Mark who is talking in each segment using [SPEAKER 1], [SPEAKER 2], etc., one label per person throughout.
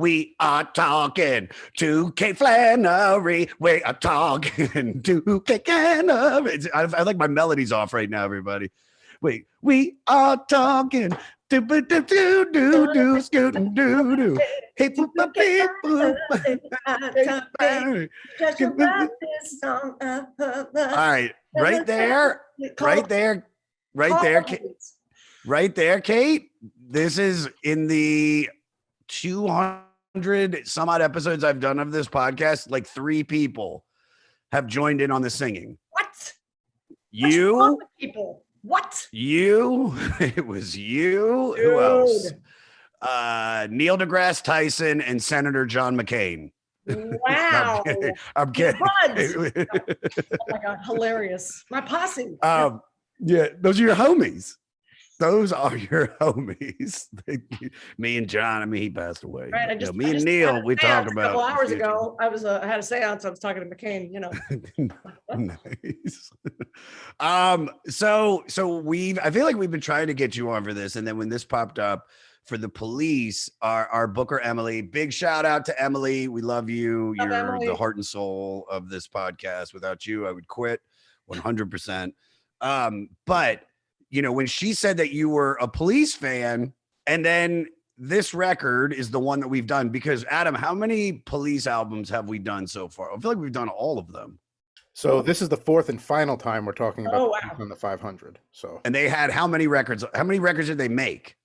[SPEAKER 1] We are talking to Kate Flannery. We are talking to Kate Flannery. I like my melodies off right now, everybody. Wait, we are talking do do do do do scootin' do do. Hey, boop, boop, beep, boop. All right, right there, right there, Kate. This is in the 200 some odd episodes I've done of this podcast. Like 3 people have joined in on the singing.
[SPEAKER 2] What?
[SPEAKER 1] You?
[SPEAKER 2] What's wrong with people? What?
[SPEAKER 1] You? It was you.
[SPEAKER 2] Dude.
[SPEAKER 1] Who else? Neil deGrasse Tyson and Senator John McCain.
[SPEAKER 2] Wow.
[SPEAKER 1] I'm kidding.
[SPEAKER 2] Oh my God, hilarious. My posse.
[SPEAKER 1] Yeah, those are your homies. Those are your homies. Me and John. I mean, he passed away.
[SPEAKER 2] Right.
[SPEAKER 1] Me and Neil. We talk about.
[SPEAKER 2] A couple hours ago, I had a seance. I was talking to McCain. You know.
[SPEAKER 1] Nice. So I feel like we've been trying to get you on for this, and then when this popped up for the police, our booker Emily. Big shout out to Emily. We love you. You're
[SPEAKER 2] Emily.
[SPEAKER 1] The heart and soul of this podcast. Without you, I would quit 100%. But you know, when she said that you were a Police fan, and then this record is the one that we've done, because Adam, how many Police albums have we done so far? I feel like we've done all of them.
[SPEAKER 3] So this is the 4th and final time we're talking about on the 500. So,
[SPEAKER 1] and they had how many records? How many records did they make?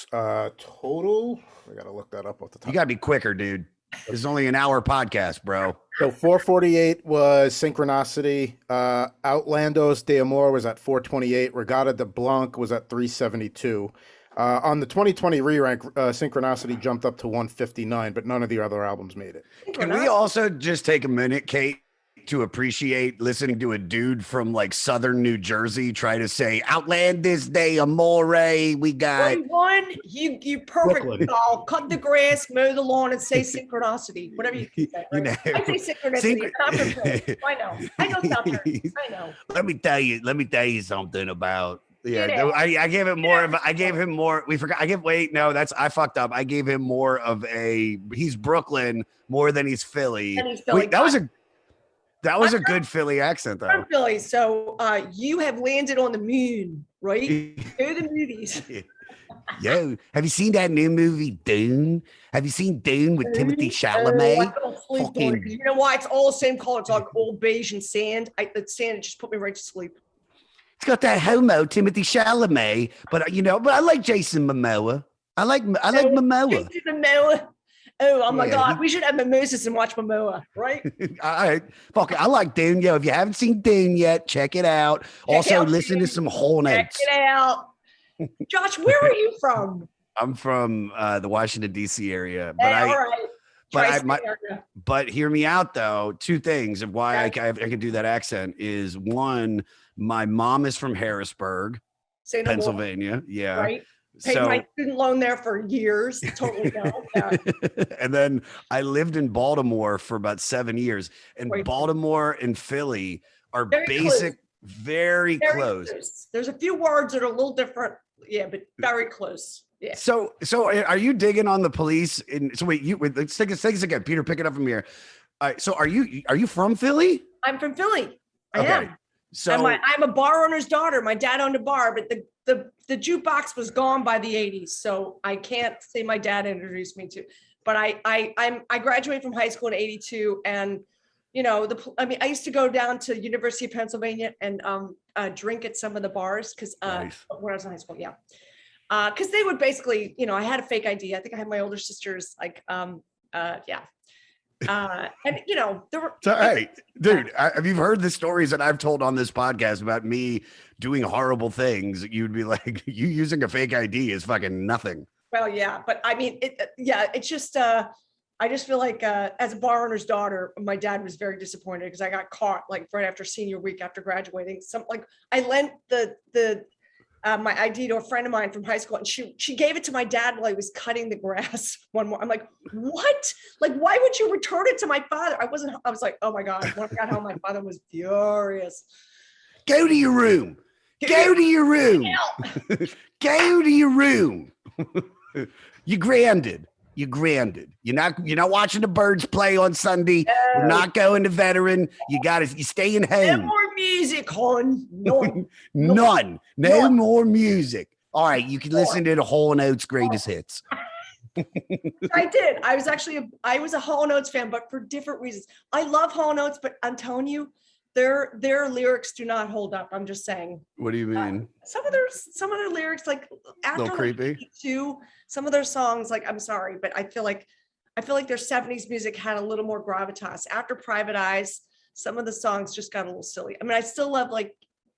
[SPEAKER 3] Total. I gotta look that up off the top.
[SPEAKER 1] You gotta be quicker, dude. This is only an hour podcast, bro.
[SPEAKER 3] So 448 was Synchronicity. Outlandos de Amor was at 428. Regatta de Blanc was at 372. On the 2020 re-rank, Synchronicity jumped up to 159, but none of the other albums made it.
[SPEAKER 1] Can we also just take a minute, Kate, to appreciate listening to a dude from like southern New Jersey try to say Outlandos de Amore? We got
[SPEAKER 2] one. You perfect. I'll cut the grass, mow the lawn, and say Synchronicity. Whatever you say. Right? You know, I say Synchronicity. I know. I know Southern. I know.
[SPEAKER 1] Let me tell you something about. Yeah, I gave him more of. I gave him more. We forgot. I fucked up. I gave him more of a. He's Brooklyn more than he's Philly. Wait, that was a good Philly accent, though.
[SPEAKER 2] I'm Philly, so you have landed on the moon, right? Go to the movies.
[SPEAKER 1] Yo, have you seen that new movie, Dune? Have you seen Dune with Timothée Chalamet?
[SPEAKER 2] You know why? It's all the same color. It's like old beige and sand. The sand just put me right to sleep.
[SPEAKER 1] It's got that homo Timothée Chalamet, but I like Jason Momoa. I like Momoa.
[SPEAKER 2] Jason Momoa. Oh my God. We should have mimosas and watch Momoa, right?
[SPEAKER 1] All right. Fuck it. I like Dune. Yo, if you haven't seen Dune yet, check it out. Listen to some Hornets.
[SPEAKER 2] Check it out. Josh, where are you from?
[SPEAKER 1] I'm from the Washington, D.C. area. But hear me out, though. 2 things of why I can do that accent is, 1, my mom is from Harrisburg, Pennsylvania. Yeah.
[SPEAKER 2] Right. Paid my student loan there for years. Totally no. Yeah.
[SPEAKER 1] And then I lived in Baltimore for about 7 years. And Baltimore and Philly are very close.
[SPEAKER 2] There's a few words that are a little different. Yeah, but very close. Yeah.
[SPEAKER 1] So are you digging on the Police? Let's take this again. Peter, pick it up from here. So are you from Philly?
[SPEAKER 2] I'm from Philly. I am. So I'm a bar owner's daughter. My dad owned a bar, but the jukebox was gone by the 80s. So I can't say my dad introduced me to, but I graduated from high school in 82. And, you know, I used to go down to University of Pennsylvania and drink at some of the bars. Cause nice. When I was in high school. Yeah. Cause they would basically, you know, I had a fake ID. I think I had my older sisters yeah. And you know,
[SPEAKER 1] hey, dude, have you heard the stories that I've told on this podcast about me doing horrible things? You'd be like, you using a fake ID is fucking nothing.
[SPEAKER 2] Well, yeah, but I mean, it's just, I just feel like as a bar owner's daughter, my dad was very disappointed because I got caught like right after senior week after graduating. I lent my ID to a friend of mine from high school, and she gave it to my dad while he was cutting the grass one more. I'm like, what? Like, why would you return it to my father? I was like, oh my God. When I got home, my father was furious.
[SPEAKER 1] Go to your room. Go to your room. Go to your room. You grounded. you're grounded. You're not watching the Birds play on Sunday.
[SPEAKER 2] No.
[SPEAKER 1] You're not going to Veteran. You staying
[SPEAKER 2] No
[SPEAKER 1] home.
[SPEAKER 2] more music, hon. None.
[SPEAKER 1] None. No
[SPEAKER 2] None.
[SPEAKER 1] more music. All right, you can listen to the Hall & Oates greatest hits.
[SPEAKER 2] I did. I was a Hall & Oates fan, but for different reasons. I love Hall & Oates, but I'm telling you, their lyrics do not hold up. I'm just saying.
[SPEAKER 1] What do you mean?
[SPEAKER 2] Some of their lyrics, like after
[SPEAKER 1] little creepy.
[SPEAKER 2] Some of their songs, like I'm sorry, but I feel like their 70s music had a little more gravitas. After Private Eyes, some of the songs just got a little silly. I mean, I still love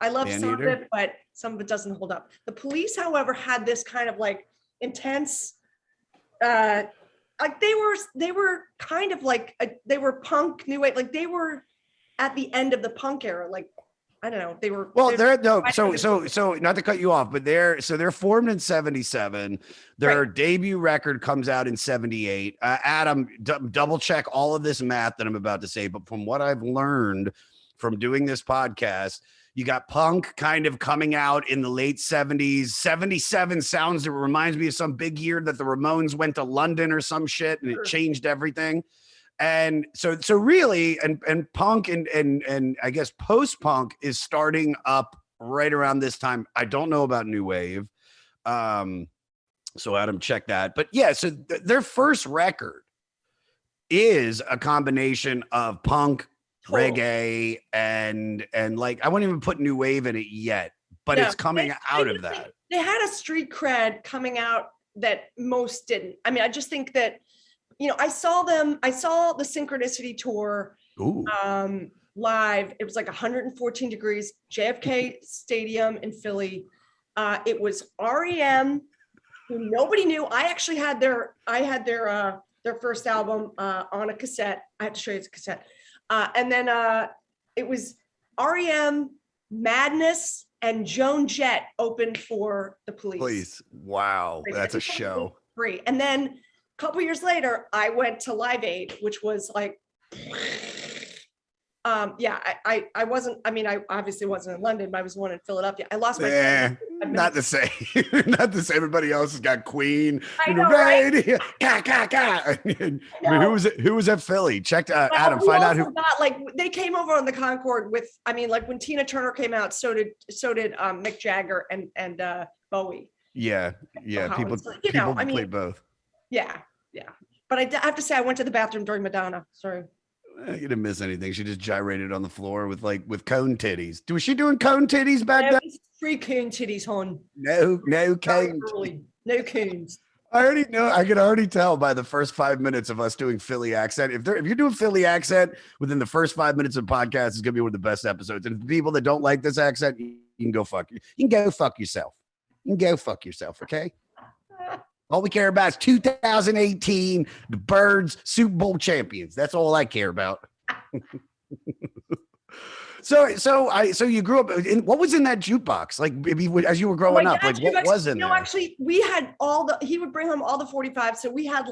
[SPEAKER 2] some of it, but some of it doesn't hold up. The Police, however, had this kind of like intense, like they were kind of like they were punk new wave, like they were at the end of the punk era. Like I don't know, they were.
[SPEAKER 1] Well, so not to cut you off, but they're formed in 77. Their debut record comes out in 78. Adam, double check all of this math that I'm about to say, but from what I've learned from doing this podcast, you got punk kind of coming out in the late 70s. 77 sounds, it reminds me of some big year that the Ramones went to London or some shit and it changed everything. And so really, and punk and I guess post-punk is starting up right around this time. I don't know about new wave. So Adam, check that. But yeah, so their first record is a combination of punk, reggae, and like I wouldn't even put new wave in it yet, but it's coming out of that.
[SPEAKER 2] They had a street cred coming out that most didn't. I mean, I just think that, I saw the Synchronicity tour live. It was like 114 degrees, JFK Stadium in Philly. It was REM, who nobody knew. I actually had their first album on a cassette. I have to show you the cassette. And then it was REM, Madness, and Joan Jett opened for the Police.
[SPEAKER 1] Wow, that's a show.
[SPEAKER 2] Free. And then a couple years later, I went to Live Aid, which was like, I wasn't. I mean, I obviously wasn't in London, but I was one in Philadelphia. I lost my.
[SPEAKER 1] Not the same. Not the same. Everybody else has got Queen.
[SPEAKER 2] I know, right?
[SPEAKER 1] Who was at Philly? Check Adam. Find out who.
[SPEAKER 2] They came over on the Concorde with. I mean, like when Tina Turner came out, so did Mick Jagger and Bowie.
[SPEAKER 1] Yeah. People played both.
[SPEAKER 2] Yeah. But I have to say, I went to the bathroom during Madonna. Sorry.
[SPEAKER 1] You didn't miss anything. She just gyrated on the floor with cone titties. Was she doing cone titties back then?
[SPEAKER 2] Free coon titties, hon.
[SPEAKER 1] No cone.
[SPEAKER 2] No coons.
[SPEAKER 1] I already know. I can already tell by the first 5 minutes of us doing Philly accent. If you're doing Philly accent within the first 5 minutes of the podcast, it's gonna be one of the best episodes. And the people that don't like this accent, you can go fuck you. You can go fuck yourself. You can go fuck yourself. Okay. All we care about is 2018, the Birds Super Bowl champions. That's all I care about. So you grew up in, what was in that jukebox? Like maybe as you were growing up, like what was in there?
[SPEAKER 2] Actually we had he would bring home all the 45. So we had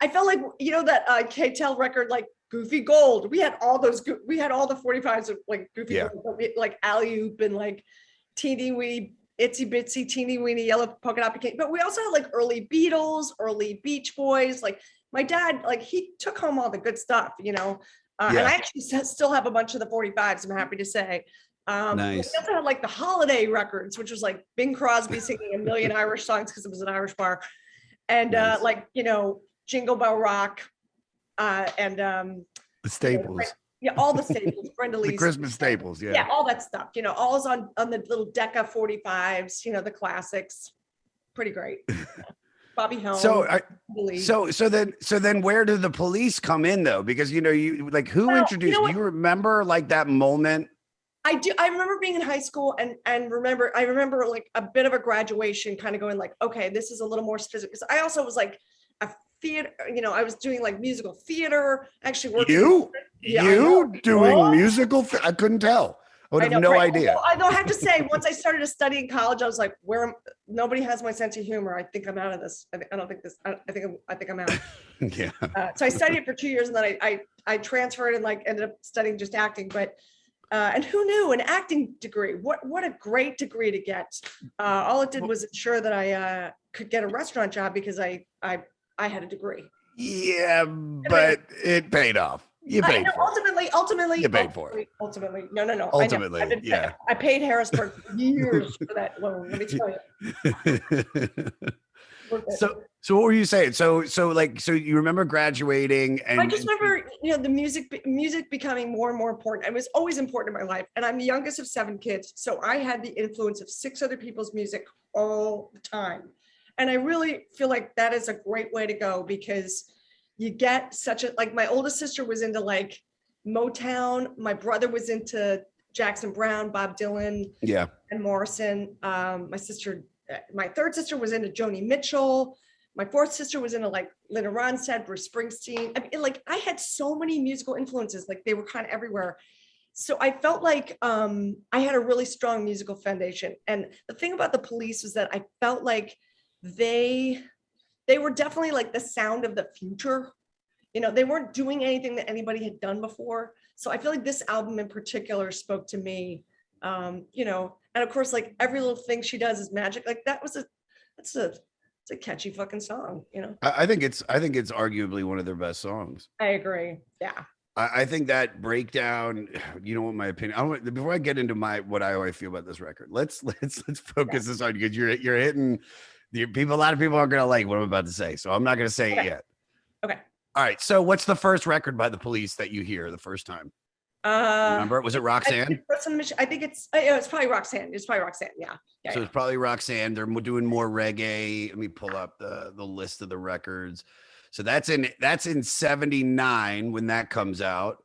[SPEAKER 2] I felt like, that K-Tel record, like Goofy Gold. We had all those, we had all the 45s of like Goofy Gold, like Alley Oop and like Teeny Wee, Itsy Bitsy, Teeny Weeny, Yellow Polka Dot Bikini. But we also had like early Beatles, early Beach Boys. Like my dad, he took home all the good stuff, And I actually still have a bunch of the 45s, I'm happy to say.
[SPEAKER 1] Nice.
[SPEAKER 2] We also had like the holiday records, which was like Bing Crosby singing a million Irish songs because it was an Irish bar. And
[SPEAKER 1] nice.
[SPEAKER 2] Jingle Bell Rock and
[SPEAKER 1] the staples.
[SPEAKER 2] All the staples, Brenda Lee's.
[SPEAKER 1] The Christmas staples,
[SPEAKER 2] Yeah, all that stuff. All is on the little Decca 45s, the classics. Pretty great. Bobby Helms.
[SPEAKER 1] So then where did the Police come in though? Because who introduced you remember like that moment?
[SPEAKER 2] I do. I remember being in high school and I remember like a bit of a graduation kind of going like, okay, this is a little more specific. Because I also was like a theater, I was doing like musical theater, actually working. You
[SPEAKER 1] doing musical? I couldn't tell. I would have no idea.
[SPEAKER 2] I have to say, once I started to study in college, I was like, nobody has my sense of humor. I think I'm out of this. I think I'm out.
[SPEAKER 1] Yeah.
[SPEAKER 2] So I studied it for 2 years and then I transferred and ended up studying just acting. But and who knew, an acting degree? What a great degree to get. All it did was ensure that I could get a restaurant job because I I had a degree.
[SPEAKER 1] Yeah, but it paid off. You paid for it.
[SPEAKER 2] Ultimately,
[SPEAKER 1] You paid for it.
[SPEAKER 2] Ultimately, no.
[SPEAKER 1] Ultimately, yeah.
[SPEAKER 2] I paid Harrisburg for years for that loan. Let me tell you.
[SPEAKER 1] So what were you saying? So you remember graduating, and
[SPEAKER 2] I just remember, the music becoming more and more important. It was always important in my life. And I'm the youngest of 7 kids. So I had the influence of 6 other people's music all the time. And I really feel like that is a great way to go, because you get like my oldest sister was into like Motown. My brother was into Jackson Browne, Bob Dylan, and Morrison. My third sister was into Joni Mitchell. My fourth sister was into like Linda Ronstadt, Bruce Springsteen. I mean, like I had so many musical influences, like they were kind of everywhere. So I felt like I had a really strong musical foundation. And the thing about the Police was that I felt like they were definitely like the sound of the future. They weren't doing anything that anybody had done before. So I feel like this album in particular spoke to me. And of course, like every little thing she does is magic. Like it's a catchy fucking song,
[SPEAKER 1] I think it's arguably one of their best songs.
[SPEAKER 2] I agree. Yeah.
[SPEAKER 1] I think that breakdown, what my opinion, before I get into what I always feel about this record, let's focus this on, because you're hitting the people. A lot of people aren't going to like what I'm about to say. So I'm not going to say it yet.
[SPEAKER 2] Okay.
[SPEAKER 1] All right. So what's the first record by the Police that you hear the first time? Remember, was it Roxanne?
[SPEAKER 2] I think it's probably Roxanne. It's probably Roxanne. Yeah.
[SPEAKER 1] So it's probably Roxanne. They're doing more reggae. Let me pull up the list of the records. So that's in 79 when that comes out.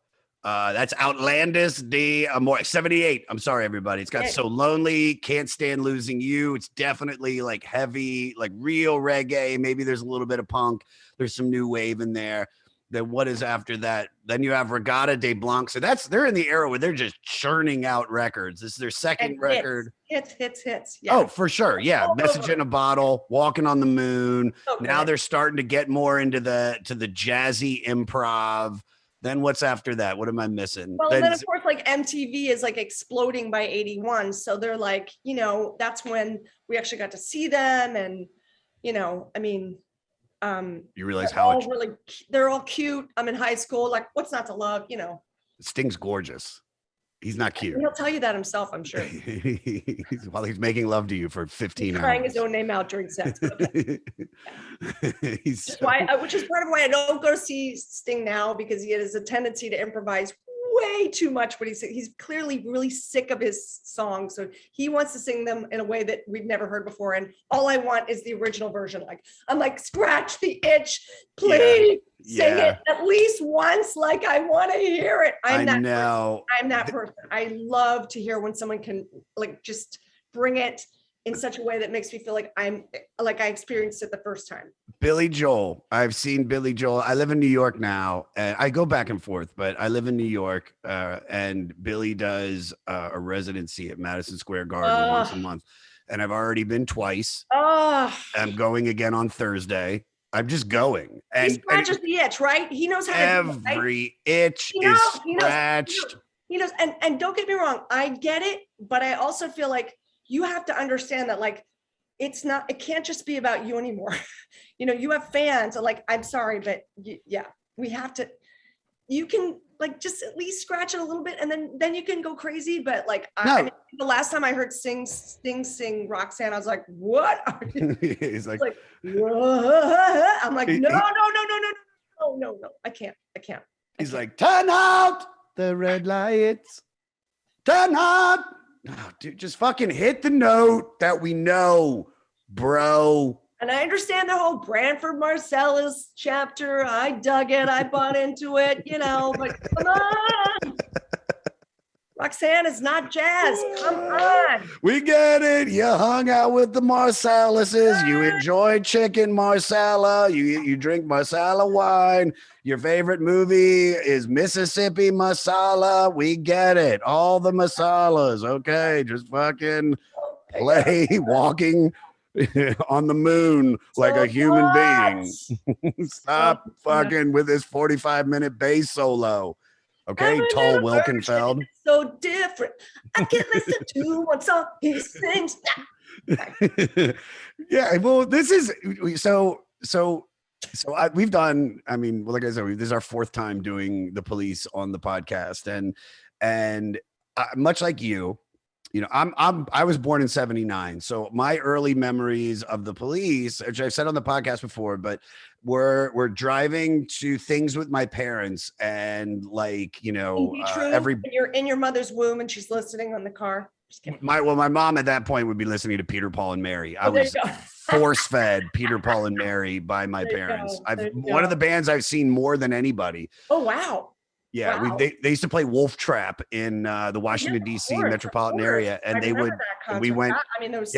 [SPEAKER 1] That's Outlandish de Amor, 78. I'm sorry, everybody. It's got So Lonely, Can't Stand Losing You. It's definitely like heavy, like real reggae. Maybe there's a little bit of punk. There's some new wave in there. Then what is after that? Then you have Regatta de Blanc. So they're in the era where they're just churning out records. This is their second record.
[SPEAKER 2] Hits.
[SPEAKER 1] Yeah. Oh, for sure. Yeah. Message in a Bottle, Walking on the Moon. Okay. Now they're starting to get more into the jazzy improv. Then what's after that? What am I missing?
[SPEAKER 2] Well, then of course, like MTV is like exploding by 81. So they're like, that's when we actually got to see them. And,
[SPEAKER 1] you realize how
[SPEAKER 2] they're all cute. I'm in high school. Like, what's not to love?
[SPEAKER 1] Sting's gorgeous. He's not cute.
[SPEAKER 2] He'll tell you that himself, I'm sure.
[SPEAKER 1] While he's making love to you for 15 hours.
[SPEAKER 2] Crying his own name out during sex. Okay. Which is part of why I don't go to see Sting now, because he has a tendency to improvise way too much. But he's clearly really sick of his songs, so he wants to sing them in a way that we've never heard before. And all I want is the original version. Like, I'm like, scratch the itch, please. Sing it at least once. Like, I want to hear it. I'm that person. I love to hear when someone can like just bring it in such a way that makes me feel like I experienced it the first time.
[SPEAKER 1] Billy Joel. I've seen Billy Joel. I live in New York now, and I go back and forth, but I live in New York, and Billy does a residency at Madison Square Garden once a month, and I've already been twice. I'm going again on Thursday. I'm just going. And
[SPEAKER 2] he scratches the itch, right? He knows how
[SPEAKER 1] to do it, right? Every itch is scratched.
[SPEAKER 2] He knows. And don't get me wrong, I get it, but I also feel like you have to understand that, like, it can't just be about you anymore. You have fans. So like, I'm sorry, but we have to, you can like just at least scratch it a little bit, and then you can go crazy. But like, I mean, the last time I heard Sting sing Roxanne, I was like, what?
[SPEAKER 1] He's like
[SPEAKER 2] I'm like, no, I can't.
[SPEAKER 1] He's like, turn out the red lights, turn out. Oh, dude, just fucking hit the note that we know, bro.
[SPEAKER 2] And I understand the whole Branford Marsalis chapter. I dug it. I bought into it, but come on. Roxanne is not jazz. Come on.
[SPEAKER 1] We get it. You hung out with the Marsalises. You enjoyed chicken Marsala. You drink Marsala wine. Your favorite movie is Mississippi Masala. We get it. All the masalas. Okay. Just fucking play walking on the moon like a human being. Stop fucking with this 45-minute bass solo. Okay, Tol Wilkenfeld.
[SPEAKER 2] So different. I can listen to one song he sings.
[SPEAKER 1] Yeah, well, this is so So we've done, I mean, well, like I said, this is our fourth time doing the police on the podcast. And much like you know, I was born in 79. So my early memories of the police, which I've said on the podcast before, but we're driving to things with my parents and like, you know,
[SPEAKER 2] you're in your mother's womb and she's listening on the car.
[SPEAKER 1] My mom at that point would be listening to Peter, Paul, and Mary. I was force fed Peter, Paul, and Mary by my parents. One of the bands I've seen more than anybody.
[SPEAKER 2] Oh, wow.
[SPEAKER 1] Yeah,
[SPEAKER 2] wow.
[SPEAKER 1] They used to play Wolf Trap in the Washington, D.C. metropolitan area. And we went.
[SPEAKER 2] I mean, those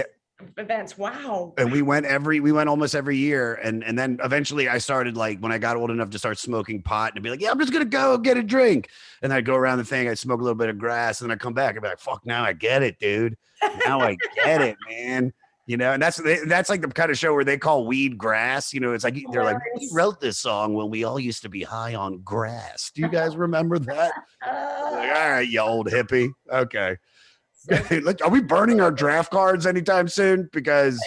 [SPEAKER 2] events. Wow.
[SPEAKER 1] And we went almost every year. And then eventually I started, like, when I got old enough to start smoking pot and be like, yeah, I'm just going to go get a drink. And I'd go around the thing. I'd smoke a little bit of grass and then I'd come back and be like, fuck, now I get it, dude. Now I get it, man. You know, and that's like the kind of show where they call weed grass. You know, it's like they're like, we wrote this song when we all used to be high on grass. Do you guys remember that? Like, all right, you old hippie. Okay. Are we burning our draft cards anytime soon? Because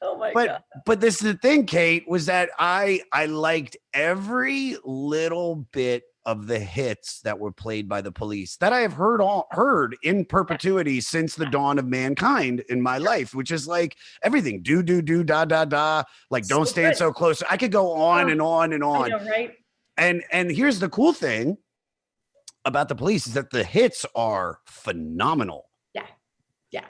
[SPEAKER 2] oh my God.
[SPEAKER 1] But this is the thing, Kate, was that I liked every little bit of the hits that were played by the police that I have heard in perpetuity since the dawn of mankind in my life, which is like everything. Do, da, da, da. Like, so don't stand so close. I could go on and on and on.
[SPEAKER 2] I know, right?
[SPEAKER 1] And here's the cool thing about the police is that the hits are phenomenal.
[SPEAKER 2] Yeah. Yeah.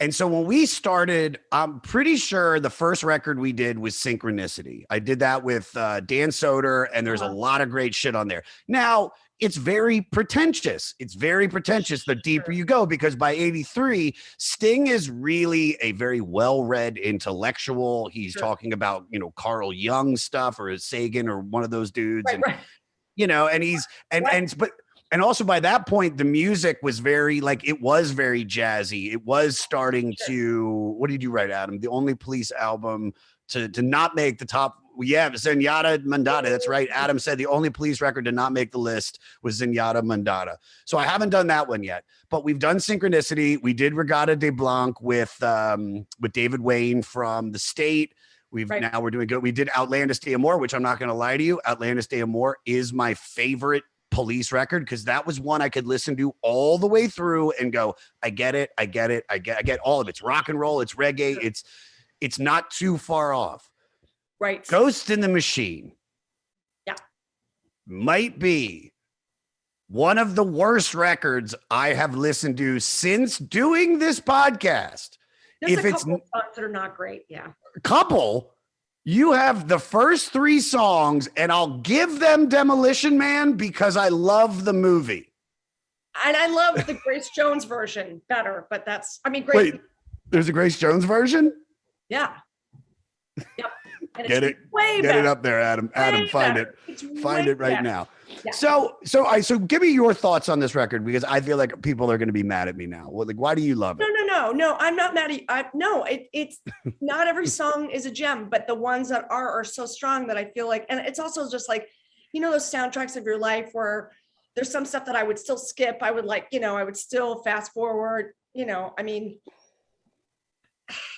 [SPEAKER 1] And so when we started, I'm pretty sure the first record we did was Synchronicity. I did that with Dan Soder, and there's a lot of great shit on there. Now, it's very pretentious. It's very pretentious the deeper you go, because by 83, Sting is really a very well-read intellectual. He's talking about, you know, Carl Jung stuff or Sagan or one of those dudes.
[SPEAKER 2] Right.
[SPEAKER 1] You know, and he's, and also by that point, the music was very, like, it was very jazzy. It was starting to, what did you write, Adam? The only police album to not make the top. Yeah, Zenyatta Mandata. That's right. Adam said the only police record to not make the list was Zenyatta Mandata. So I haven't done that one yet, but we've done Synchronicity. We did Regatta de Blanc with David Wayne from The State. Now we're doing good. We did Outlandish de Amor, which I'm not going to lie to you. Outlandish de Amor is my favorite police record, because that was one I could listen to all the way through and go, I get it. I get all of it. It's rock and roll. It's reggae. It's not too far off.
[SPEAKER 2] Right.
[SPEAKER 1] Ghost in the Machine.
[SPEAKER 2] Yeah.
[SPEAKER 1] Might be one of the worst records I have listened to since doing this podcast.
[SPEAKER 2] There's a couple of songs that are not great. Yeah.
[SPEAKER 1] Couple. You have the first three songs, and I'll give them Demolition Man because I love the movie.
[SPEAKER 2] And I love the Grace Jones version better, but Grace.
[SPEAKER 1] Wait, there's a Grace Jones version?
[SPEAKER 2] Yeah. Yep.
[SPEAKER 1] Get it up there, Adam. Find it. Find it right now. Yeah. So give me your thoughts on this record, because I feel like people are going to be mad at me now. Well, like, why do you love it?
[SPEAKER 2] No. I'm not mad at you. It's not every song is a gem, but the ones that are so strong that I feel like, and it's also just like, you know, those soundtracks of your life where there's some stuff that I would still skip. I would I would still fast forward, you know, I mean,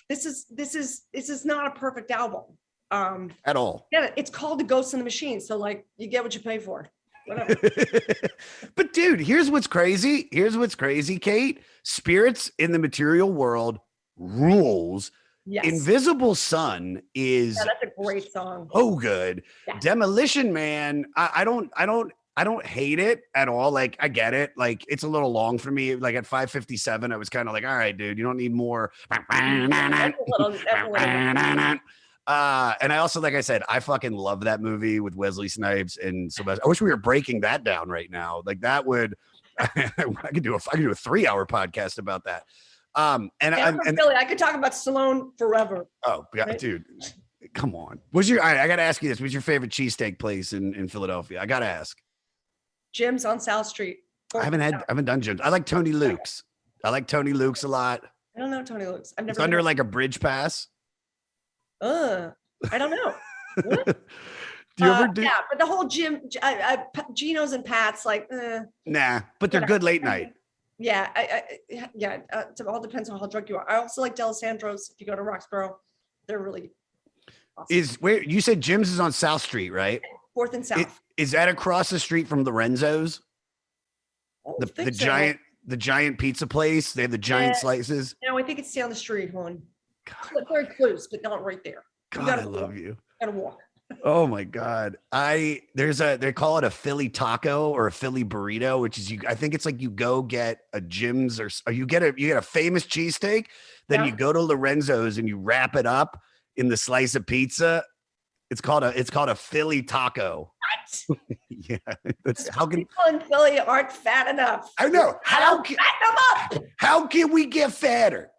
[SPEAKER 2] this is not a perfect album.
[SPEAKER 1] At all.
[SPEAKER 2] Yeah, it's called The Ghost in the Machine. So like, you get what you pay for. Whatever.
[SPEAKER 1] But dude, here's what's crazy, Kate. Spirits in the Material World rules. Yes. Invisible Sun is
[SPEAKER 2] that's a great song.
[SPEAKER 1] Oh, good. Yeah. Demolition Man. I don't hate it at all. Like, I get it. Like, it's a little long for me. Like at 5:57, I was kind of like, all right, dude, you don't need more. And I also, like I said, I fucking love that movie with Wesley Snipes and Sylvester. I wish we were breaking that down right now. Like, that would, I could do a 3-hour podcast about that. And
[SPEAKER 2] Philly, I could talk about Stallone forever.
[SPEAKER 1] Oh, yeah, right? Dude, come on. I got to ask you this. What's your favorite cheesesteak place in Philadelphia? I got to ask.
[SPEAKER 2] Jim's on South Street.
[SPEAKER 1] I haven't done Jim's. I like Tony Luke's. I like Tony Luke's a lot.
[SPEAKER 2] I don't know Tony Luke's. I've never.
[SPEAKER 1] It's under like a bridge pass.
[SPEAKER 2] I don't know. What?
[SPEAKER 1] Do you ever do?
[SPEAKER 2] Yeah, but the whole Jim, Gino's and Pat's, like,
[SPEAKER 1] nah, but they're good late night.
[SPEAKER 2] Yeah, it all depends on how drunk you are. I also like D'Alessandro's. If you go to Roxborough, they're really
[SPEAKER 1] Is where you said Jim's is on South Street, right?
[SPEAKER 2] 4th and South.
[SPEAKER 1] Is that across the street from Lorenzo's? The
[SPEAKER 2] so.
[SPEAKER 1] giant pizza place. They have the giant slices.
[SPEAKER 2] No, I think it's down the street, hon. Very close, but not right there.
[SPEAKER 1] God, I love you.
[SPEAKER 2] Gotta walk.
[SPEAKER 1] Oh my God. They call it a Philly taco or a Philly burrito, which is I think it's like you go get a Jim's or you get a famous cheesesteak, then you go to Lorenzo's and you wrap it up in the slice of pizza. It's called a Philly taco.
[SPEAKER 2] What?
[SPEAKER 1] Yeah. How can
[SPEAKER 2] people in Philly aren't fat enough?
[SPEAKER 1] I know. How can we get fatter?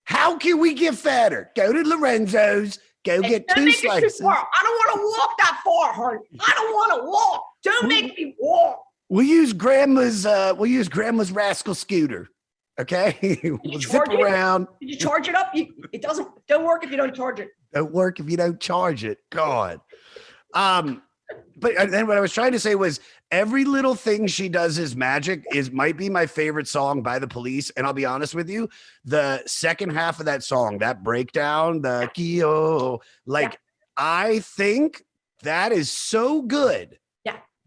[SPEAKER 1] How can we get fatter? Go to Lorenzo's. Go get 2 slices.
[SPEAKER 2] I don't want to walk that far, hon. I don't want to walk. Don't make me walk.
[SPEAKER 1] We'll use grandma's rascal scooter. Okay. We'll zip around.
[SPEAKER 2] Did you charge it up? It don't work if you don't charge it.
[SPEAKER 1] Don't work if you don't charge it. God. But then what I was trying to say was every little thing she does is magic might be my favorite song by The Police. And I'll be honest with you, the second half of that song, that breakdown, the Kyo, I think that is so good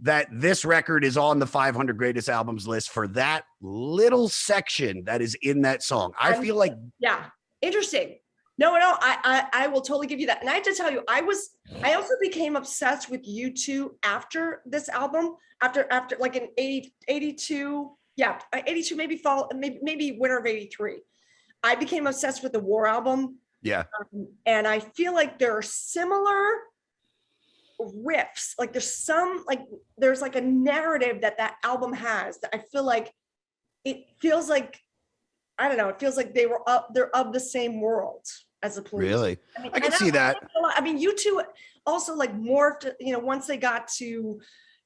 [SPEAKER 1] that this record is on the 500 greatest albums list for that little section that is in that song. I feel like,
[SPEAKER 2] interesting. No, I will totally give you that. And I have to tell you, I also became obsessed with U2 after this album, after like in 82, 82, maybe fall, maybe winter of 83. I became obsessed with the War album.
[SPEAKER 1] Yeah.
[SPEAKER 2] And I feel like there are similar riffs. Like there's like a narrative that album has that I feel like it feels like, I don't know, it feels like they're of the same world as The Police.
[SPEAKER 1] Really? I can see that.
[SPEAKER 2] I mean, U2 also like morphed, once they got to,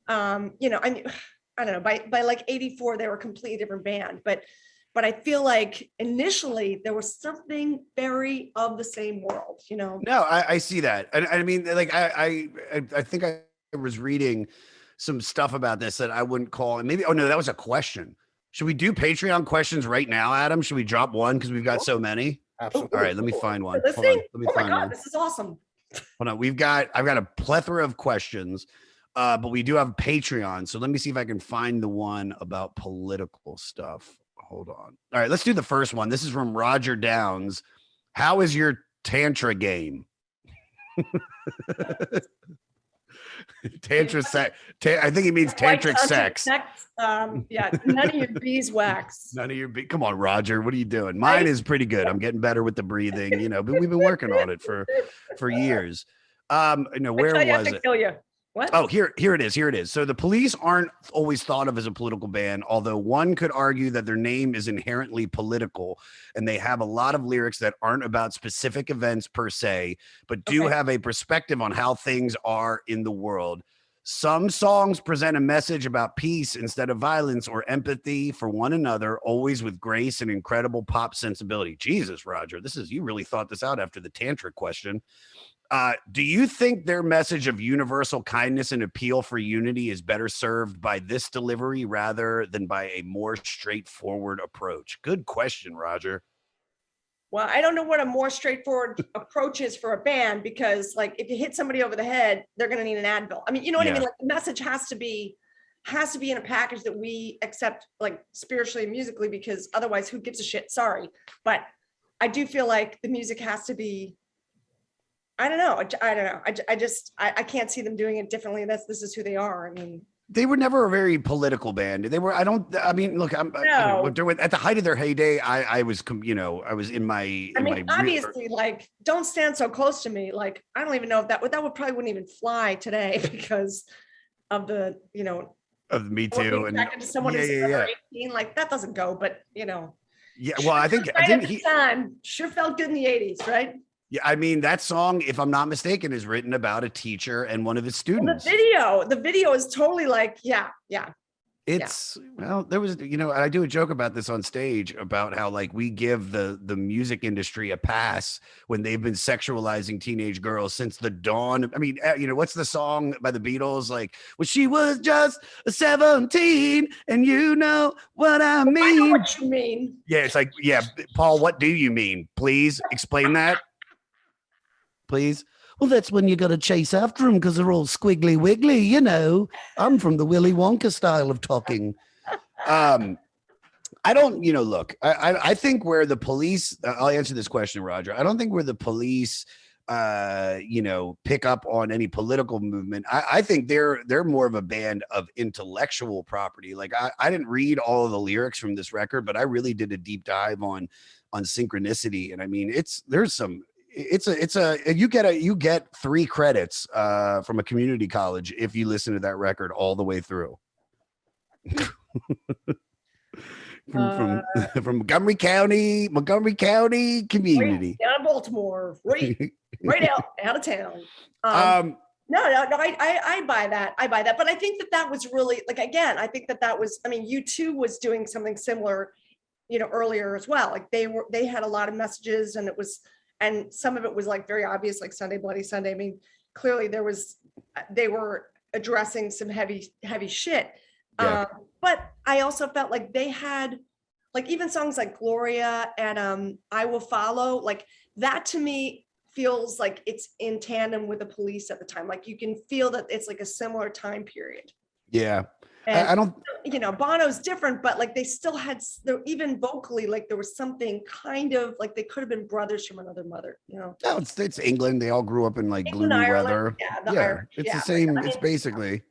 [SPEAKER 2] I don't know, by like 84, they were a completely different band, but I feel like initially there was something very of the same world, No,
[SPEAKER 1] I see that. And I mean, like, I think I was reading some stuff about this that I wouldn't call, and maybe, that was a question. Should we do Patreon questions right now, Adam? Should we drop one? Because we've got so many.
[SPEAKER 3] Absolutely.
[SPEAKER 1] All right, let me find one.
[SPEAKER 2] Hold on. Let me find one. This is awesome.
[SPEAKER 1] Hold on. I've got a plethora of questions, but we do have Patreon. So let me see if I can find the one about political stuff. Hold on. All right, let's do the first one. This is from Roger Downs. How is your Tantra game? Tantra sex. I think he means tantric sex.
[SPEAKER 2] None of your beeswax.
[SPEAKER 1] None of your come on, Roger. What are you doing? Mine is pretty good. I'm getting better with the breathing, but we've been working on it for years. Where was it?
[SPEAKER 2] Kill you. What?
[SPEAKER 1] Oh, here it is. So The Police aren't always thought of as a political band, although one could argue that their name is inherently political and they have a lot of lyrics that aren't about specific events per se, but do have a perspective on how things are in the world. Some songs present a message about peace instead of violence or empathy for one another, always with grace and incredible pop sensibility. Jesus, Roger, you really thought this out after the Tantra question. Do you think their message of universal kindness and appeal for unity is better served by this delivery rather than by a more straightforward approach? Good question, Roger.
[SPEAKER 2] Well, I don't know what a more straightforward approach is for a band, because like if you hit somebody over the head, they're going to need an Advil. I mean, you know what I mean? Like the message has to be in a package that we accept, like spiritually and musically, because otherwise who gives a shit? Sorry. But I do feel like the music has to be, I don't know. I can't see them doing it differently. This is who they are. I mean,
[SPEAKER 1] they were never a very political band. Look, at the height of their heyday, I was in my,
[SPEAKER 2] obviously like, don't stand so close to me. Like, I don't even know if that would probably wouldn't even fly today because of the,
[SPEAKER 1] of Me Too. And
[SPEAKER 2] into someone who's 18, like that doesn't go, but
[SPEAKER 1] Yeah. Well, I think
[SPEAKER 2] time sure felt good in the 80s, right?
[SPEAKER 1] Yeah, I mean, that song, if I'm not mistaken, is written about a teacher and one of his students.
[SPEAKER 2] The video is totally like,
[SPEAKER 1] well, there was, I do a joke about this on stage about how like we give the music industry a pass when they've been sexualizing teenage girls since the dawn. I mean, what's the song by the Beatles? Like, well, she was just 17 and you know what I mean. I know
[SPEAKER 2] what you mean.
[SPEAKER 1] Yeah, it's like, yeah, Paul, what do you mean? Please explain that. Please. Well, that's when you got to chase after them because they're all squiggly wiggly. You know, I'm from the Willy Wonka style of talking. I don't, look, I think where the police, I'll answer this question, Roger. I don't think where the police, pick up on any political movement. I think they're more of a band of intellectual property. Like I didn't read all of the lyrics from this record, but I really did a deep dive on synchronicity. And I mean, you get 3 credits from a community college if you listen to that record all the way through. from Montgomery County community.
[SPEAKER 2] Right down in Baltimore, right out of town. No, I buy that. But I think that was really, like, again, I think that was, I mean, U2 was doing something similar, earlier as well. Like they had a lot of messages, and some of it was like very obvious, like Sunday Bloody Sunday. I mean, clearly they were addressing some heavy shit.
[SPEAKER 1] Yeah.
[SPEAKER 2] But I also felt like they had, like, even songs like Gloria and I Will Follow, like that to me feels like it's in tandem with the Police at the time. Like you can feel that it's like a similar time period.
[SPEAKER 1] Yeah.
[SPEAKER 2] And,
[SPEAKER 1] I don't,
[SPEAKER 2] Bono's different, but like they still had, even vocally, like there was something kind of like they could have been brothers from another mother,
[SPEAKER 1] No, it's England. They all grew up in like
[SPEAKER 2] England,
[SPEAKER 1] gloomy
[SPEAKER 2] Ireland,
[SPEAKER 1] weather.
[SPEAKER 2] Irish,
[SPEAKER 1] it's the same. It's basically.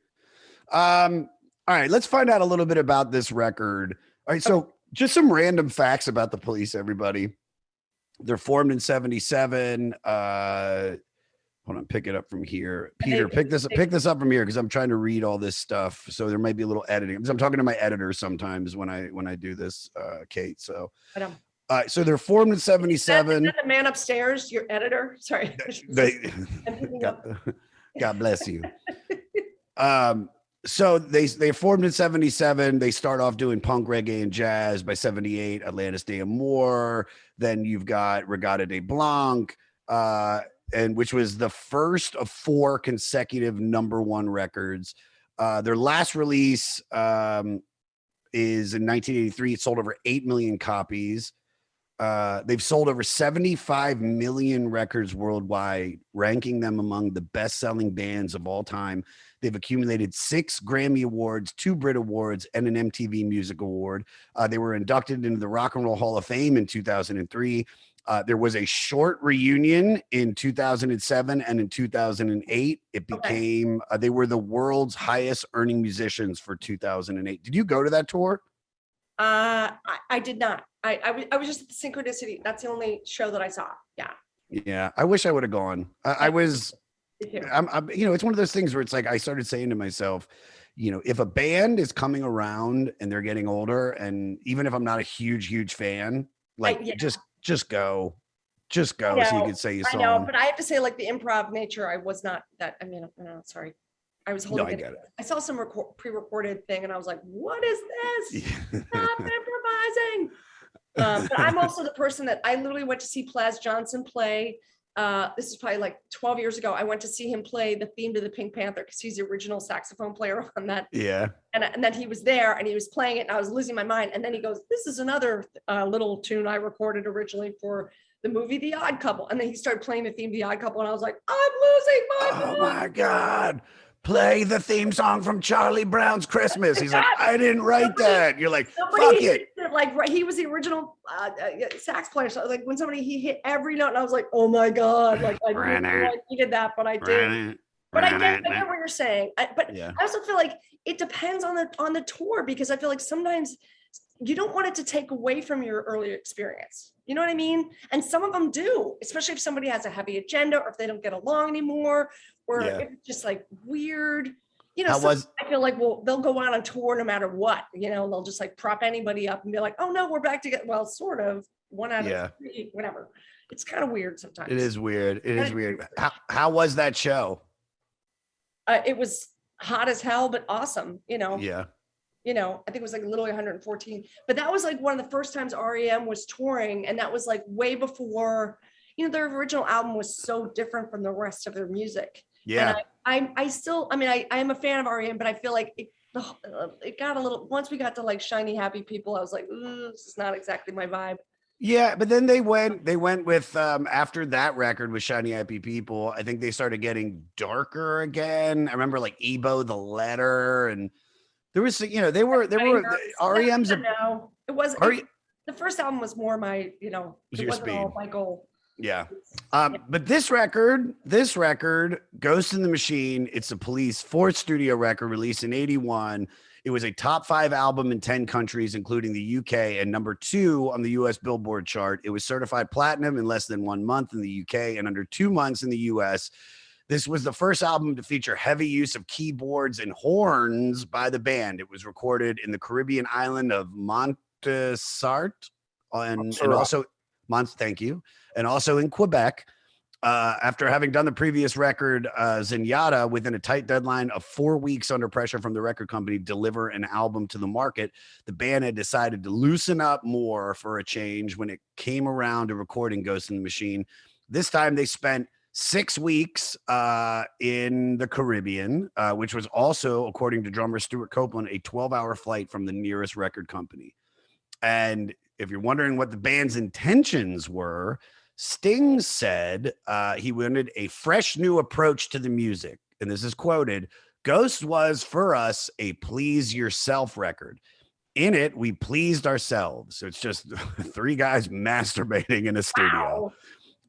[SPEAKER 1] All right, let's find out a little bit about this record. All right, so just some random facts about the Police, everybody. They're formed in 1977. Hold on, pick it up from here. Peter, pick this up from here because I'm trying to read all this stuff. So there might be a little editing. I'm talking to my editor sometimes when I do this, Kate. So so they're formed in 1977.
[SPEAKER 2] Is that the man upstairs, your editor? Sorry.
[SPEAKER 1] God bless you. So they formed in 1977. They start off doing punk, reggae, and jazz. By 1978, Atlantis d'Amour. Then you've got Regatta de Blanc, and which was the first of 4 consecutive #1 records. Their last release is in 1983. It sold over 8 million copies. They've sold over 75 million records worldwide, ranking them among the best-selling bands of all time. They've accumulated 6 Grammy Awards, 2 Brit Awards, and an MTV Music Award. They were inducted into the Rock and Roll Hall of Fame in 2003. There was a short reunion in 2007 and in 2008. It became, they were the world's highest earning musicians for 2008. Did you go to that tour?
[SPEAKER 2] I did not. I was just at the Synchronicity. That's the only show that I saw. Yeah.
[SPEAKER 1] Yeah. I wish I would have gone. I'm it's one of those things where it's like, I started saying to myself, if a band is coming around and they're getting older, and even if I'm not a huge fan, like just go so you can say your song.
[SPEAKER 2] I know, but I have to say, like, the improv nature, I was not that, sorry. I was holding
[SPEAKER 1] get it.
[SPEAKER 2] I saw some pre-recorded thing and I was like, what is this? Stop improvising. But I'm also the person that I literally went to see Plas Johnson play. This is probably like 12 years ago. I went to see him play the theme to the Pink Panther because he's the original saxophone player on that.
[SPEAKER 1] Yeah.
[SPEAKER 2] And then he was there and he was playing it and I was losing my mind. And then he goes, this is another little tune I recorded originally for the movie The Odd Couple. And then he started playing the theme The Odd Couple and I was like, I'm losing my mind.
[SPEAKER 1] Oh my God. Play the theme song from Charlie Brown's Christmas. He's like, I didn't write that. You're like, fuck it.
[SPEAKER 2] Like, he was the original sax player. So like when he hit every note and I was like, oh my God. Like I needed that, but I did. But I get what you're saying. I also feel like it depends on the tour, because I feel like sometimes you don't want it to take away from your earlier experience. You know what I mean? And some of them do, especially if somebody has a heavy agenda or if they don't get along anymore, or if it's just like weird. I feel like, well, they'll go on tour no matter what. They'll just like prop anybody up and be like, oh no, we're back together. Well, sort of. 1 out of 3, whatever. It's kind of weird sometimes.
[SPEAKER 1] It is weird. It is weird. How was that show?
[SPEAKER 2] It was hot as hell, but awesome.
[SPEAKER 1] Yeah.
[SPEAKER 2] I think it was like literally 114, but that was like one of the first times REM was touring. And that was like way before, their original album was so different from the rest of their music.
[SPEAKER 1] Yeah.
[SPEAKER 2] And I'm a fan of REM, but I feel like it got a little, once we got to like Shiny Happy People, I was like, this is not exactly my vibe.
[SPEAKER 1] Yeah, but then they went with after that record with Shiny Happy People, I think they started getting darker again. I remember like Ebo the Letter, and there was they were REM's
[SPEAKER 2] no, it was the first album was more my, it wasn't
[SPEAKER 1] speed.
[SPEAKER 2] all my goal.
[SPEAKER 1] Yeah. But this record, Ghost in the Machine, it's a Police fourth studio record released in 81. It was a top 5 album in 10 countries, including the UK, and number 2 on the US Billboard chart. It was certified platinum in less than 1 month in the UK and under 2 months in the US. This was the first album to feature heavy use of keyboards and horns by the band. It was recorded in the Caribbean island of Montserrat and also thank you. And also in Quebec. After having done the previous record, Zenyatta, within a tight deadline of 4 weeks under pressure from the record company, deliver an album to the market, the band had decided to loosen up more for a change when it came around to recording Ghost in the Machine. This time they spent 6 weeks in the Caribbean, which was also, according to drummer Stuart Copeland, a 12-hour flight from the nearest record company. And if you're wondering what the band's intentions were, Sting said he wanted a fresh new approach to the music. And this is quoted, "Ghost was for us a please yourself record. In it, we pleased ourselves." So it's just 3 guys masturbating in a studio. Wow.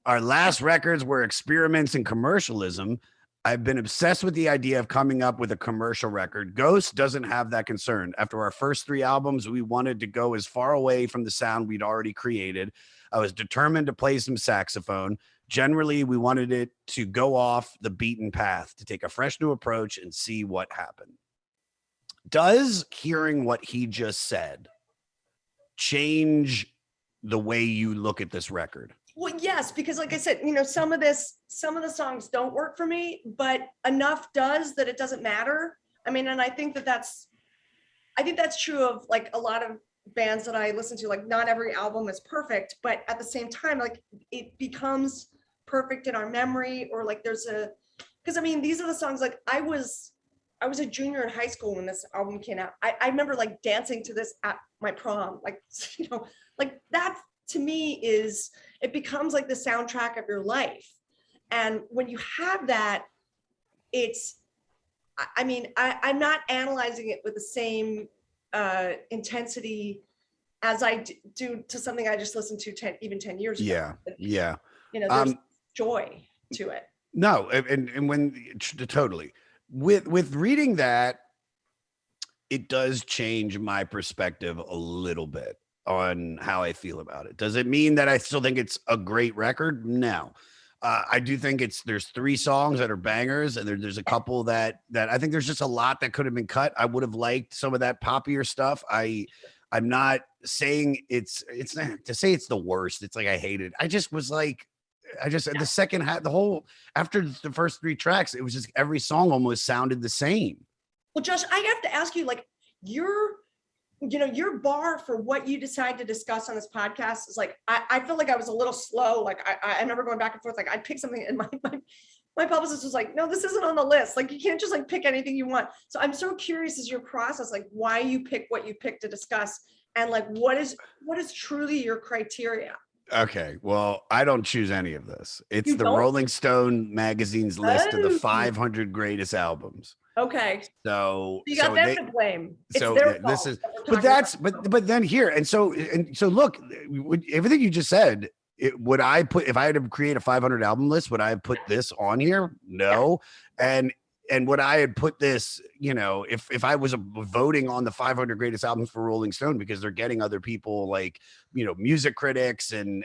[SPEAKER 1] Our last records were experiments in commercialism. I've been obsessed with the idea of coming up with a commercial record. Ghost doesn't have that concern. After our first 3 albums, we wanted to go as far away from the sound we'd already created. I was determined to play some saxophone. Generally, we wanted it to go off the beaten path, to take a fresh new approach and see what happened. Does hearing what he just said change the way you look at this record?
[SPEAKER 2] Well, yes, because like I said, some of the songs don't work for me, but enough does that it doesn't matter. I mean, and I think that's true of like a lot of bands that I listen to. Like, not every album is perfect, but at the same time, like, it becomes perfect in our memory, or like because I mean, these are the songs, like I was a junior in high school when this album came out. I remember like dancing to this at my prom, like, like that to me it becomes like the soundtrack of your life. And when you have that, I'm not analyzing it with the same intensity as I do to something I just listened to 10 years ago.
[SPEAKER 1] Yeah.
[SPEAKER 2] There's joy to it.
[SPEAKER 1] No, and when totally with reading that, it does change my perspective a little bit on how I feel about it. Does it mean that I still think it's a great record? No. I do think there's 3 songs that are bangers, and there's a couple that I think there's just a lot that could have been cut. I would have liked some of that poppier stuff. I'm not saying it's not to say it's the worst. It's like I hate it. The second half, after the first 3 tracks, it was just every song almost sounded the same.
[SPEAKER 2] Well, Josh, I have to ask you, like, your bar for what you decide to discuss on this podcast is like, I feel like I was a little slow. Like I remember going back and forth. Like I'd pick something and my publicist was like, no, this isn't on the list. Like, you can't just like pick anything you want. So I'm so curious as your process, like why you pick what you pick to discuss, and like, what is truly your criteria?
[SPEAKER 1] Okay, well, I don't choose any of this. It's the Rolling Stone magazine's list of the 500 greatest albums.
[SPEAKER 2] Okay.
[SPEAKER 1] So
[SPEAKER 2] you got them to blame. It's
[SPEAKER 1] so
[SPEAKER 2] their fault
[SPEAKER 1] this is, but then here, and so look, everything you just said, would I put, if I had to create a 500 album list, would I have put this on here? No. Yeah. And would I had put this, if I was voting on the 500 greatest albums for Rolling Stone, because they're getting other people like, music critics and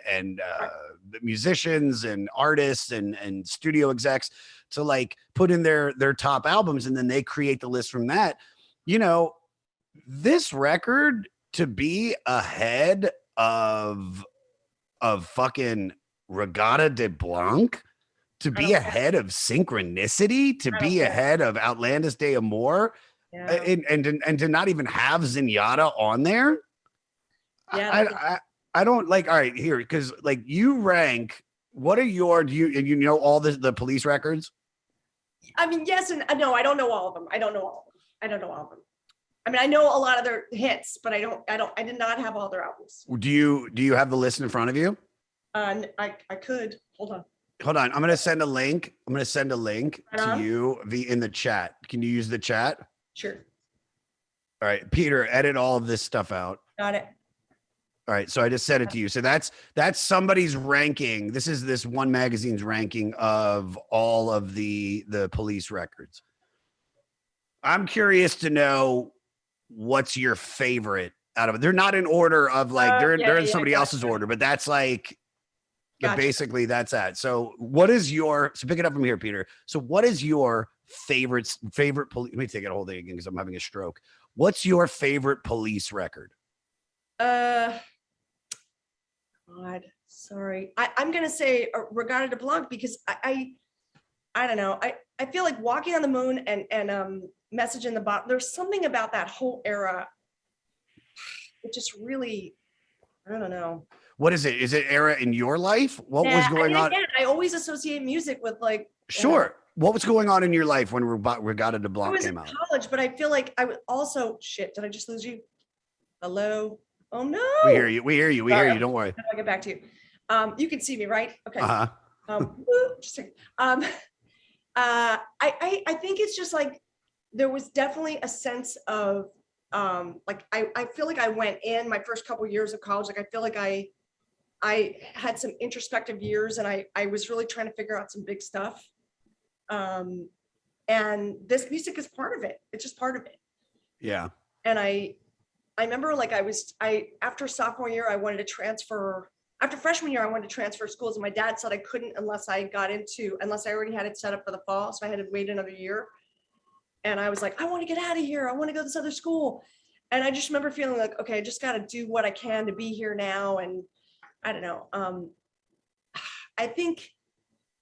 [SPEAKER 1] musicians and artists and studio execs to like put in their top albums, and then they create the list from that. This record to be ahead of fucking Regatta de Blanc, to be ahead of Synchronicity, to be ahead of Outlandish Day Amore, and to not even have Zenyatta on there. Yeah, I don't like. All right, here, because like you rank. What are your? Do you all the Police records?
[SPEAKER 2] I mean, yes and no. I don't know all of them. I don't know all of them. I mean, I know a lot of their hits, but I did not have all their albums.
[SPEAKER 1] Do you have the list in front of you?
[SPEAKER 2] I could. Hold on.
[SPEAKER 1] I'm going to send a link. To you in the chat. Can you use the chat?
[SPEAKER 2] Sure.
[SPEAKER 1] All right, Peter, edit all of this stuff out.
[SPEAKER 2] Got it.
[SPEAKER 1] All right, so I just said it to you. So that's somebody's ranking. This is this one magazine's ranking of all of the police records. I'm curious to know what's your favorite out of it. They're not in order of like they're in somebody else's order, but that's like basically that's that. So what is your pick it up from here, Peter. So what is your favorite police? Let me take it a whole day again because I'm having a stroke. What's your favorite police record?
[SPEAKER 2] God, sorry. I'm gonna say Regarded to Blanc because I don't know. I feel like Walking on the Moon and Message in the Bottle. There's something about that whole era. It just really, I don't know.
[SPEAKER 1] What is it? Is it era in your life? What was going on?
[SPEAKER 2] Again, I always associate music with like.
[SPEAKER 1] Sure. What was going on in your life when Regarded to Blanc came out?
[SPEAKER 2] I was in college, but I feel like I was also shit. Did I just lose you? Hello. Oh no.
[SPEAKER 1] We hear you. Don't worry.
[SPEAKER 2] I'll get back to you. You can see me, right? Okay. Just a second. I think it's just like there was definitely a sense of like I feel like I went in my first couple of years of college. Like I feel like I had some introspective years and I was really trying to figure out some big stuff. And this music is part of it. It's just part of it.
[SPEAKER 1] Yeah.
[SPEAKER 2] And I remember like after sophomore year, I wanted to transfer. After freshman year, I wanted to transfer schools, and my dad said I couldn't unless I already had it set up for the fall. So I had to wait another year. And I was like, I want to get out of here. I want to go to this other school. And I just remember feeling like, okay, I just got to do what I can to be here now. And I don't know. I think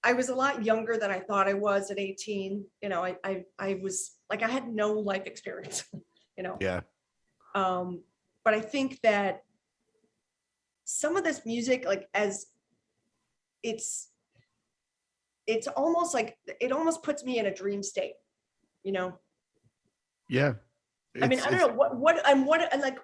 [SPEAKER 2] I was a lot younger than I thought I was at 18. You know, I was like, I had no life experience, you know?
[SPEAKER 1] Yeah.
[SPEAKER 2] But I think that some of this music, like as it's almost like, it almost puts me in a dream state, you know?
[SPEAKER 1] Yeah.
[SPEAKER 2] I mean, I don't know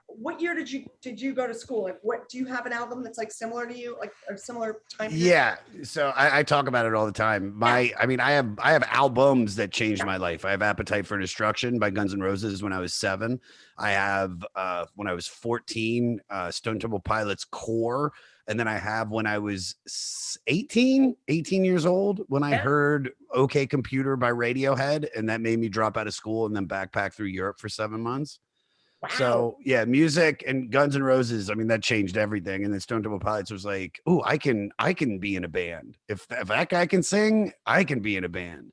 [SPEAKER 2] what year did you go to school? Like, what do you have an album that's like similar to you, like a similar time period?
[SPEAKER 1] Yeah. So I talk about it all the time. I have albums that changed my life. I have Appetite for Destruction by Guns N' Roses when I was 7. I have when I was 14, Stone Temple Pilots Core. And then I have when I was 18 years old, when I heard OK Computer by Radiohead, and that made me drop out of school and then backpack through Europe for 7 months. Wow. So yeah, music and Guns N' Roses, I mean, that changed everything. And then Stone Temple Pilots was like, oh, I can be in a band. If that guy can sing, I can be in a band.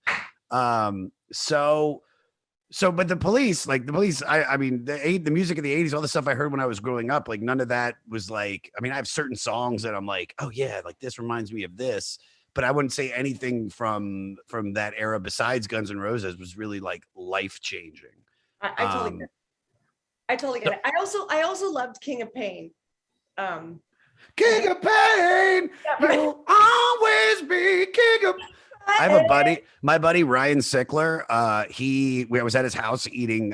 [SPEAKER 1] But the police, I mean, the music of the 80s, all the stuff I heard when I was growing up, like none of that was like, I mean, I have certain songs that I'm like, oh yeah, like this reminds me of this, but I wouldn't say anything from that era besides Guns N' Roses was really like life-changing.
[SPEAKER 2] I totally get it. I totally get it. I also loved King of Pain.
[SPEAKER 1] King of Pain, you'll always be king of. I have a buddy, my buddy Ryan Sickler. I was at his house eating.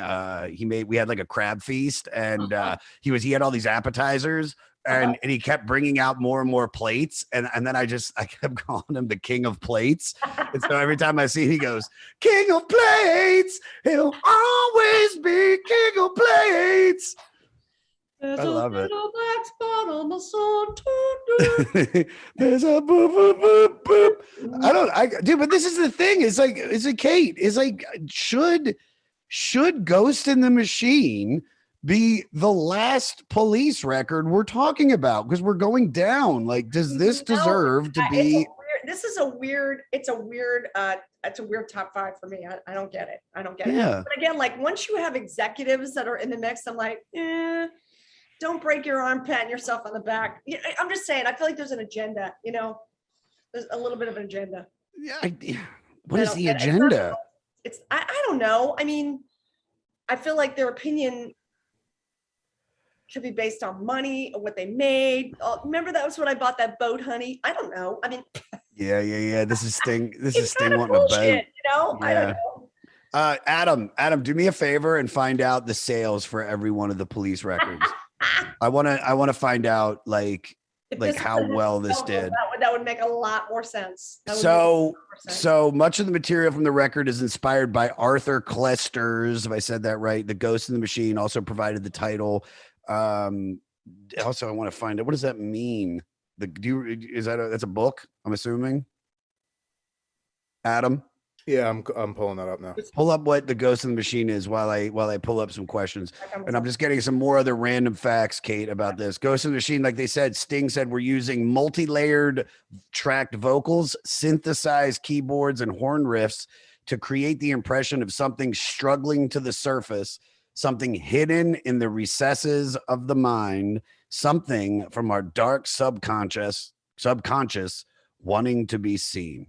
[SPEAKER 1] We had like a crab feast, and he had all these appetizers, and he kept bringing out more and more plates, and then I kept calling him the King of Plates, and so every time I see him, he goes, King of Plates, he'll always be King of Plates.
[SPEAKER 2] There's
[SPEAKER 1] I love it.
[SPEAKER 2] Black spot on the sun.
[SPEAKER 1] There's a boop, boop, boop, boop. Dude, but this is the thing. It's like, Kate, it's like, should Ghost in the Machine be the last police record we're talking about? Because we're going down. Like, does this deserve to be?
[SPEAKER 2] It's a weird top 5 for me. I don't get it.
[SPEAKER 1] Yeah.
[SPEAKER 2] But again, like once you have executives that are in the mix, I'm like, don't break your arm, patting yourself on the back. I'm just saying, I feel like there's an agenda, you know, there's a little bit of an agenda.
[SPEAKER 1] Yeah. What is the agenda?
[SPEAKER 2] I don't know. I mean, I feel like their opinion should be based on money or what they made. Remember that was when I bought that boat, honey. I don't know. I mean,
[SPEAKER 1] yeah. This is Sting. This is Sting
[SPEAKER 2] kind of
[SPEAKER 1] wanting a boat.
[SPEAKER 2] You know,
[SPEAKER 1] Yeah.
[SPEAKER 2] I don't know.
[SPEAKER 1] Adam, do me a favor and find out the sales for every one of the police records. I want to find out like how well this did.
[SPEAKER 2] That would make a lot more sense.
[SPEAKER 1] So much of the material from the record is inspired by Arthur Koester's, if I said that right. The Ghost in the Machine also provided the title. Also, I want to find out, what does that mean? That's a book, I'm assuming. Adam?
[SPEAKER 3] Yeah, I'm pulling that up now.
[SPEAKER 1] Pull up what the Ghost in the Machine is while I pull up some questions. And I'm just getting some more other random facts, Kate, about this. Ghost in the Machine, like they said, Sting said, we're using multi-layered tracked vocals, synthesized keyboards, and horn riffs to create the impression of something struggling to the surface, something hidden in the recesses of the mind, something from our dark subconscious wanting to be seen.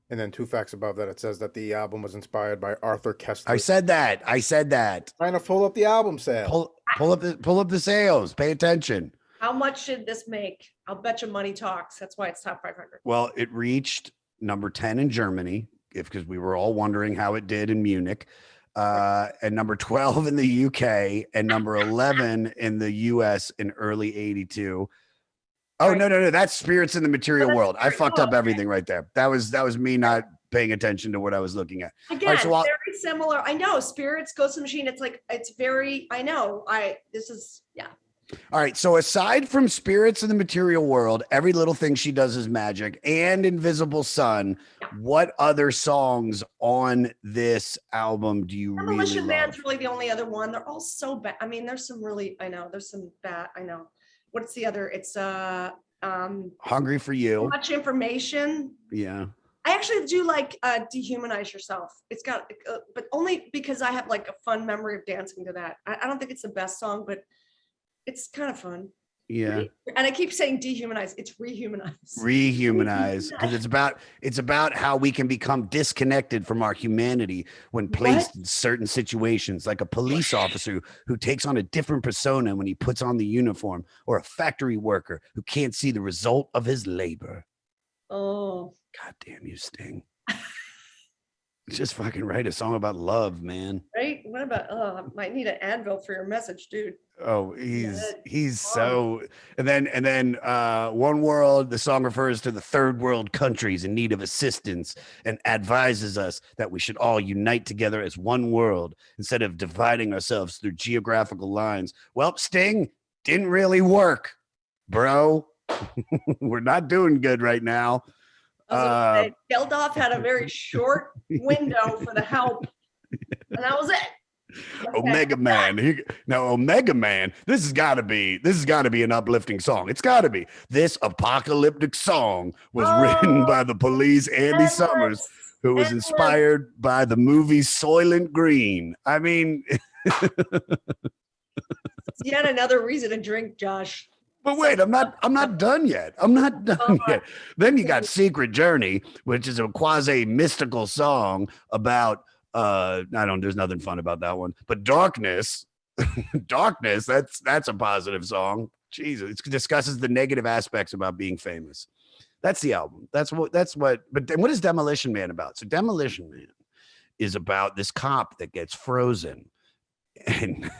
[SPEAKER 3] And then 2 facts above that, it says that the album was inspired by Arthur Koester.
[SPEAKER 1] I said that.
[SPEAKER 3] Trying to pull up the album sales.
[SPEAKER 1] Pull up the sales. Pay attention.
[SPEAKER 2] How much should this make? I'll bet you money talks. That's why it's top 500.
[SPEAKER 1] Well, it reached number 10 in Germany, because we were all wondering how it did in Munich, and number 12 in the UK, and number 11 in the US in early 82. Oh, right. No. That's Spirits in the Material World. I fucked up everything right there. That was me not paying attention to what I was looking at.
[SPEAKER 2] Again, right, so very similar. I know Spirits, Ghost in the Machine. It's very, I know. Yeah.
[SPEAKER 1] All right. So aside from Spirits in the Material World, Every Little Thing She Does Is Magic, and Invisible Sun, what other songs on this album do you really love? Demolition Man's
[SPEAKER 2] really the only other one. They're all so bad. I mean, there's some really, I know, there's some bad, I know. What's the other? It's
[SPEAKER 1] Hungry for You.
[SPEAKER 2] Much Information.
[SPEAKER 1] Yeah.
[SPEAKER 2] I actually do like Dehumanize Yourself. It's got, but only because I have like a fun memory of dancing to that. I don't think it's the best song, but it's kind of fun.
[SPEAKER 1] Yeah.
[SPEAKER 2] And I keep saying dehumanize. It's rehumanize.
[SPEAKER 1] Rehumanize, because it's about how we can become disconnected from our humanity when placed in certain situations, like a police officer who takes on a different persona when he puts on the uniform, or a factory worker who can't see the result of his labor.
[SPEAKER 2] Oh.
[SPEAKER 1] God damn you, Sting. Just fucking write a song about love, man.
[SPEAKER 2] Right? What about, I might need an Advil for your message, dude.
[SPEAKER 1] Oh, he's so, and then One World, the song refers to the third world countries in need of assistance and advises us that we should all unite together as one world instead of dividing ourselves through geographical lines. Well, Sting, didn't really work, bro. We're not doing good right now.
[SPEAKER 2] Geldof had a very short window for the help, and that was it. Okay.
[SPEAKER 1] Omega Man. Omega Man, this has got to be an uplifting song. It's got to be. This apocalyptic song was written by the Police, Andy Summers, who was inspired by the movie Soylent Green. I mean,
[SPEAKER 2] it's yet another reason to drink, Josh.
[SPEAKER 1] But wait, I'm not done yet. Yet. Then you got Secret Journey, which is a quasi mystical song about there's nothing fun about that one. But Darkness, that's a positive song. Jesus, it discusses the negative aspects about being famous. That's the album. But then what is Demolition Man about? So Demolition Man is about this cop that gets frozen and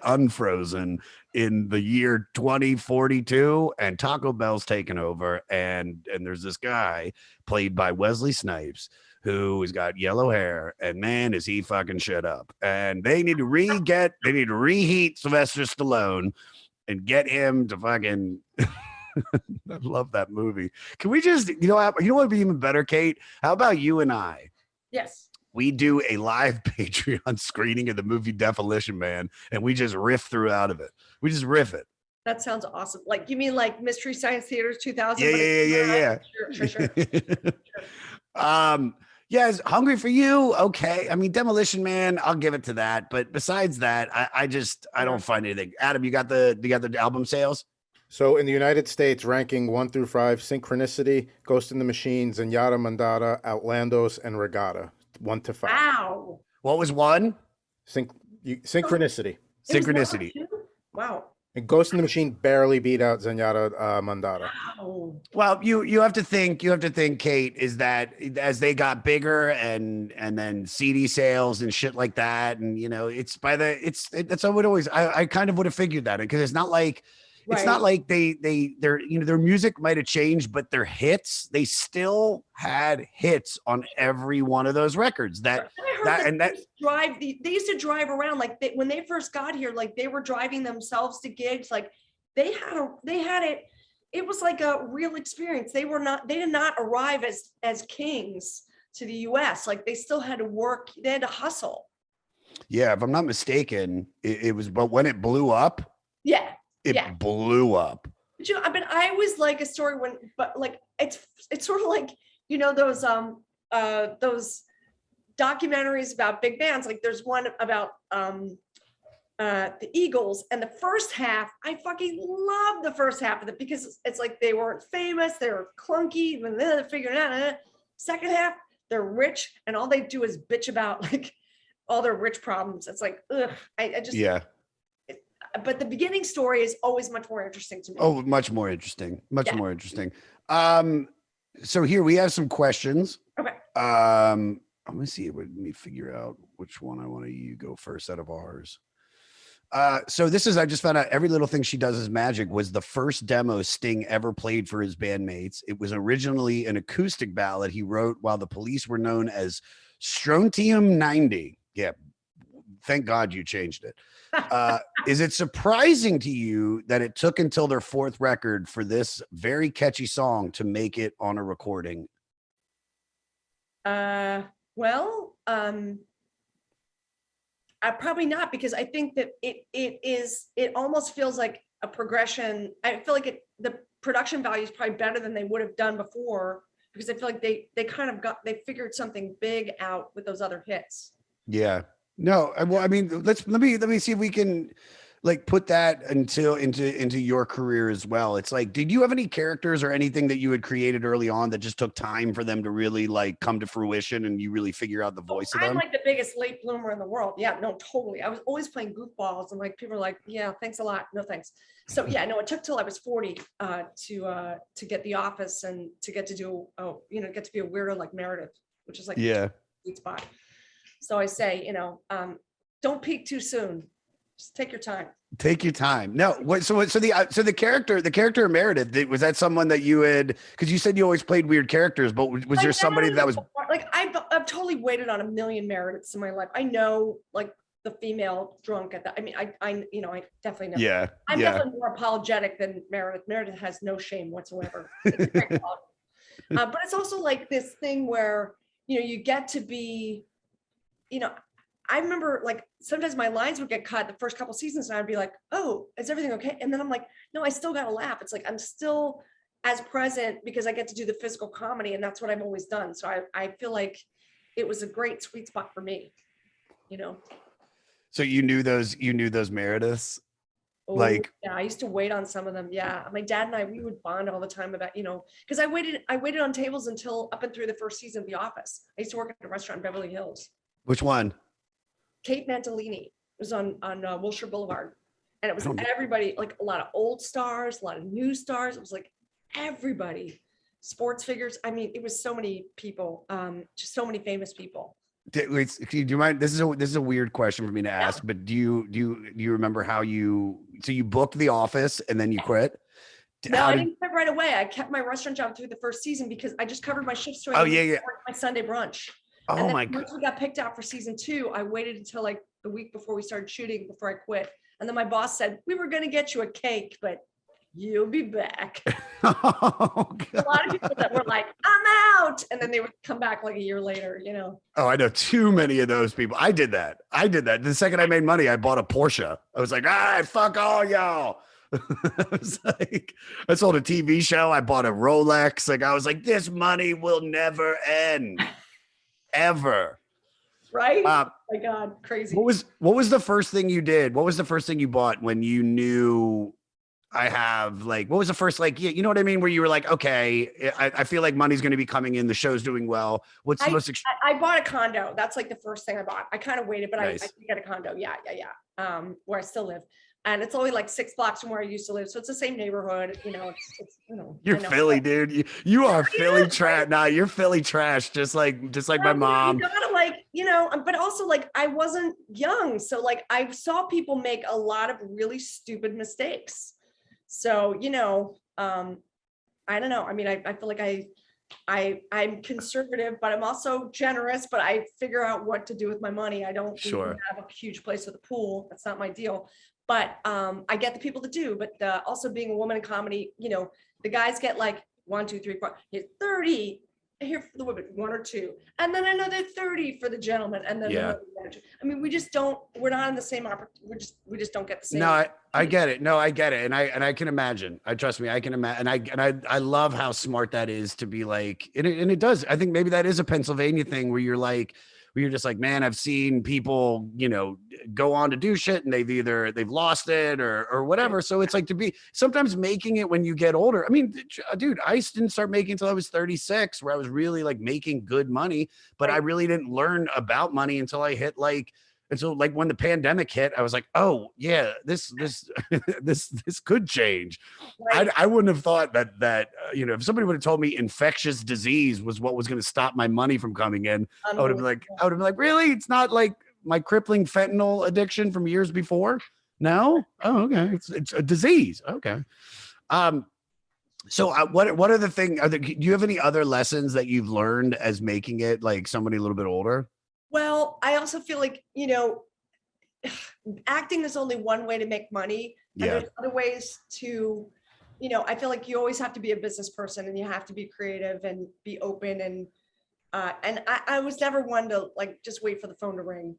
[SPEAKER 1] unfrozen in the year 2042, and Taco Bell's taken over, and there's this guy played by Wesley Snipes who has got yellow hair, and man, is he fucking shit up. And they need to reheat Sylvester Stallone and get him to fucking I love that movie. Can we just, you know what would be even better, Kate? How about you and I?
[SPEAKER 2] Yes.
[SPEAKER 1] We do a live Patreon screening of the movie Demolition Man, and we just riff through out of it. We just riff it.
[SPEAKER 2] That sounds awesome. Like, you mean like Mystery Science Theater's 2000?
[SPEAKER 1] Yeah.
[SPEAKER 2] Sure.
[SPEAKER 1] Yes, Hungry for You. Okay. I mean, Demolition Man, I'll give it to that. But besides that, I don't find anything. Adam, you got the album sales?
[SPEAKER 3] So in the United States, ranking 1 through 5, Synchronicity, Ghost in the Machine, Zenyatta Mandata, Outlandos, and Regatta. 1 to 5.
[SPEAKER 2] Wow.
[SPEAKER 1] What was one?
[SPEAKER 3] Synchronicity.
[SPEAKER 1] Synchronicity.
[SPEAKER 2] Wow.
[SPEAKER 3] And Ghost in the Machine barely beat out Zenyatta Mandata.
[SPEAKER 2] Wow.
[SPEAKER 1] Well, you have to think Kate, is that as they got bigger and then CD sales and shit like that, and that's how it always. I kind of would have figured that, because it's not like their music might have changed, but their hits, they still had hits on every one of those records. They
[SPEAKER 2] used to drive around, like when they first got here, like they were driving themselves to gigs. Like they had it. It was like a real experience. They did not arrive as kings to the US. Like they still had to work. They had to hustle.
[SPEAKER 1] Yeah. If I'm not mistaken, it was, but when it blew up, it blew up.
[SPEAKER 2] But, I mean, I always like a story but like, it's sort of like, those documentaries about big bands. Like there's one about the Eagles, and the first half, I fucking love the first half of it, because it's like they weren't famous, they were clunky, and then they're figuring it out. Second half, they're rich, and all they do is bitch about like all their rich problems. It's like, ugh, I just but the beginning story is always much more interesting to me.
[SPEAKER 1] Oh, much more interesting. More interesting. So here we have some questions.
[SPEAKER 2] Okay.
[SPEAKER 1] Let me see. Let me figure out which one I want you go first out of ours. So this is, I just found out Every Little Thing She Does Is Magic was the first demo Sting ever played for his bandmates. It was originally an acoustic ballad he wrote while the Police were known as Strontium 90. Yeah. Thank God you changed it. Is it surprising to you that it took until their fourth record for this very catchy song to make it on a recording?
[SPEAKER 2] Probably not, because I think that it almost feels like a progression. I feel like the production value is probably better than they would have done before, because I feel like they they figured something big out with those other hits.
[SPEAKER 1] Yeah. No, well, I mean, let me see if we can like put that into your career as well. It's like, did you have any characters or anything that you had created early on that just took time for them to really like come to fruition and you really figure out the voice of them?
[SPEAKER 2] I'm like the biggest late bloomer in the world. Yeah, no, totally. I was always playing goofballs, and like people are like, yeah, thanks a lot. No, thanks. So yeah, no, it took till I was 40 to get The Office and to get to do, get to be a weirdo like Meredith, which is like sweet spot. So I say, don't peak too soon. Just take your time.
[SPEAKER 1] Take your time. No, so the character of Meredith, was that someone that you had, because you said you always played weird characters, but was there somebody that was
[SPEAKER 2] like, I've totally waited on a million Merediths in my life. I know like the female drunk at that. I mean, I definitely know.
[SPEAKER 1] Yeah.
[SPEAKER 2] I'm definitely more apologetic than Meredith. Meredith has no shame whatsoever. It's but it's also like this thing where, you get to be, I remember like sometimes my lines would get cut the first couple seasons, and I'd be like, oh, is everything okay? And then I'm like, no, I still got to laugh. It's like, I'm still as present because I get to do the physical comedy, and that's what I've always done. So I feel like it was a great sweet spot for me,
[SPEAKER 1] So you knew those Merediths?
[SPEAKER 2] Oh,
[SPEAKER 1] like,
[SPEAKER 2] yeah, I used to wait on some of them. Yeah. My dad and I, we would bond all the time about, because I waited on tables until up and through the first season of The Office. I used to work at a restaurant in Beverly Hills.
[SPEAKER 1] Which one?
[SPEAKER 2] Kate Mantilini. It was on Wilshire Boulevard. And it was everybody, like a lot of old stars, a lot of new stars. It was like everybody, sports figures. I mean, it was so many people, just so many famous people.
[SPEAKER 1] Do you mind? This is a weird question for me to ask, but do you remember how you booked The Office and then you quit?
[SPEAKER 2] No, I didn't quit right away. I kept my restaurant job through the first season because I just covered my shifts. So my Sunday brunch.
[SPEAKER 1] Oh,
[SPEAKER 2] and then
[SPEAKER 1] my God.
[SPEAKER 2] Once we got picked out for season 2, I waited until like the week before we started shooting before I quit. And then my boss said, we were going to get you a cake, but you'll be back.
[SPEAKER 1] Oh,
[SPEAKER 2] a lot of people that were like, I'm out. And then they would come back like a year later,
[SPEAKER 1] Oh, I know too many of those people. I did that. The second I made money, I bought a Porsche. I was like, fuck all y'all. I was like, I sold a TV show. I bought a Rolex. Like, I was like, this money will never end. Ever.
[SPEAKER 2] Right? Oh my God, crazy.
[SPEAKER 1] What was the first thing you did? What was the first thing you bought when you knew I have like, what was the first, like, you know what I mean? Where you were like, okay, I feel like money's going to be coming in. The show's doing well. What's the most?
[SPEAKER 2] I bought a condo. That's like the first thing I bought. I kind of waited, but
[SPEAKER 1] Nice.
[SPEAKER 2] I did get a condo. Yeah. Where I still live. And it's only like 6 blocks from where I used to live. So it's the same neighborhood, it's
[SPEAKER 1] You're Philly, dude. You are Philly trash. Nah, you're Philly trash. Just like my mom.
[SPEAKER 2] You gotta like, but also like I wasn't young. So like I saw people make a lot of really stupid mistakes. So, I don't know. I mean, I feel like I'm conservative, but I'm also generous, but I figure out what to do with my money. I don't
[SPEAKER 1] Sure.
[SPEAKER 2] have a huge place with a pool. That's not my deal. But I get the people to do, but also being a woman in comedy, the guys get like 1, 2, 3, 4, 30 here for the women, 1 or 2, and then another 30 for the gentleman, and then another 1 or 2. I mean, we're not in the same opportunity. We just don't get the same.
[SPEAKER 1] No, I get it. No, I get it. And I can imagine. Trust me, I can imagine. And I love how smart that is to be like, and it does. I think maybe that is a Pennsylvania thing where you're just like, man, I've seen people, go on to do shit and they've lost it or whatever. So it's like to be sometimes making it when you get older. I mean, dude, I didn't start making until I was 36, where I was really like making good money, but I really didn't learn about money until I hit like, and so like when the pandemic hit, I was like, oh yeah, this could change.
[SPEAKER 2] Right.
[SPEAKER 1] I wouldn't have thought that if somebody would have told me infectious disease was what was going to stop my money from coming in, I would have been like, really? It's not like my crippling fentanyl addiction from years before? No? Oh, okay. It's a disease. Okay. So what are the things? Do you have any other lessons that you've learned as making it like somebody a little bit older?
[SPEAKER 2] Well, I also feel like, acting is only one way to make money. And there's other ways to, I feel like you always have to be a business person and you have to be creative and be open. And I was never one to like, just wait for the phone to ring,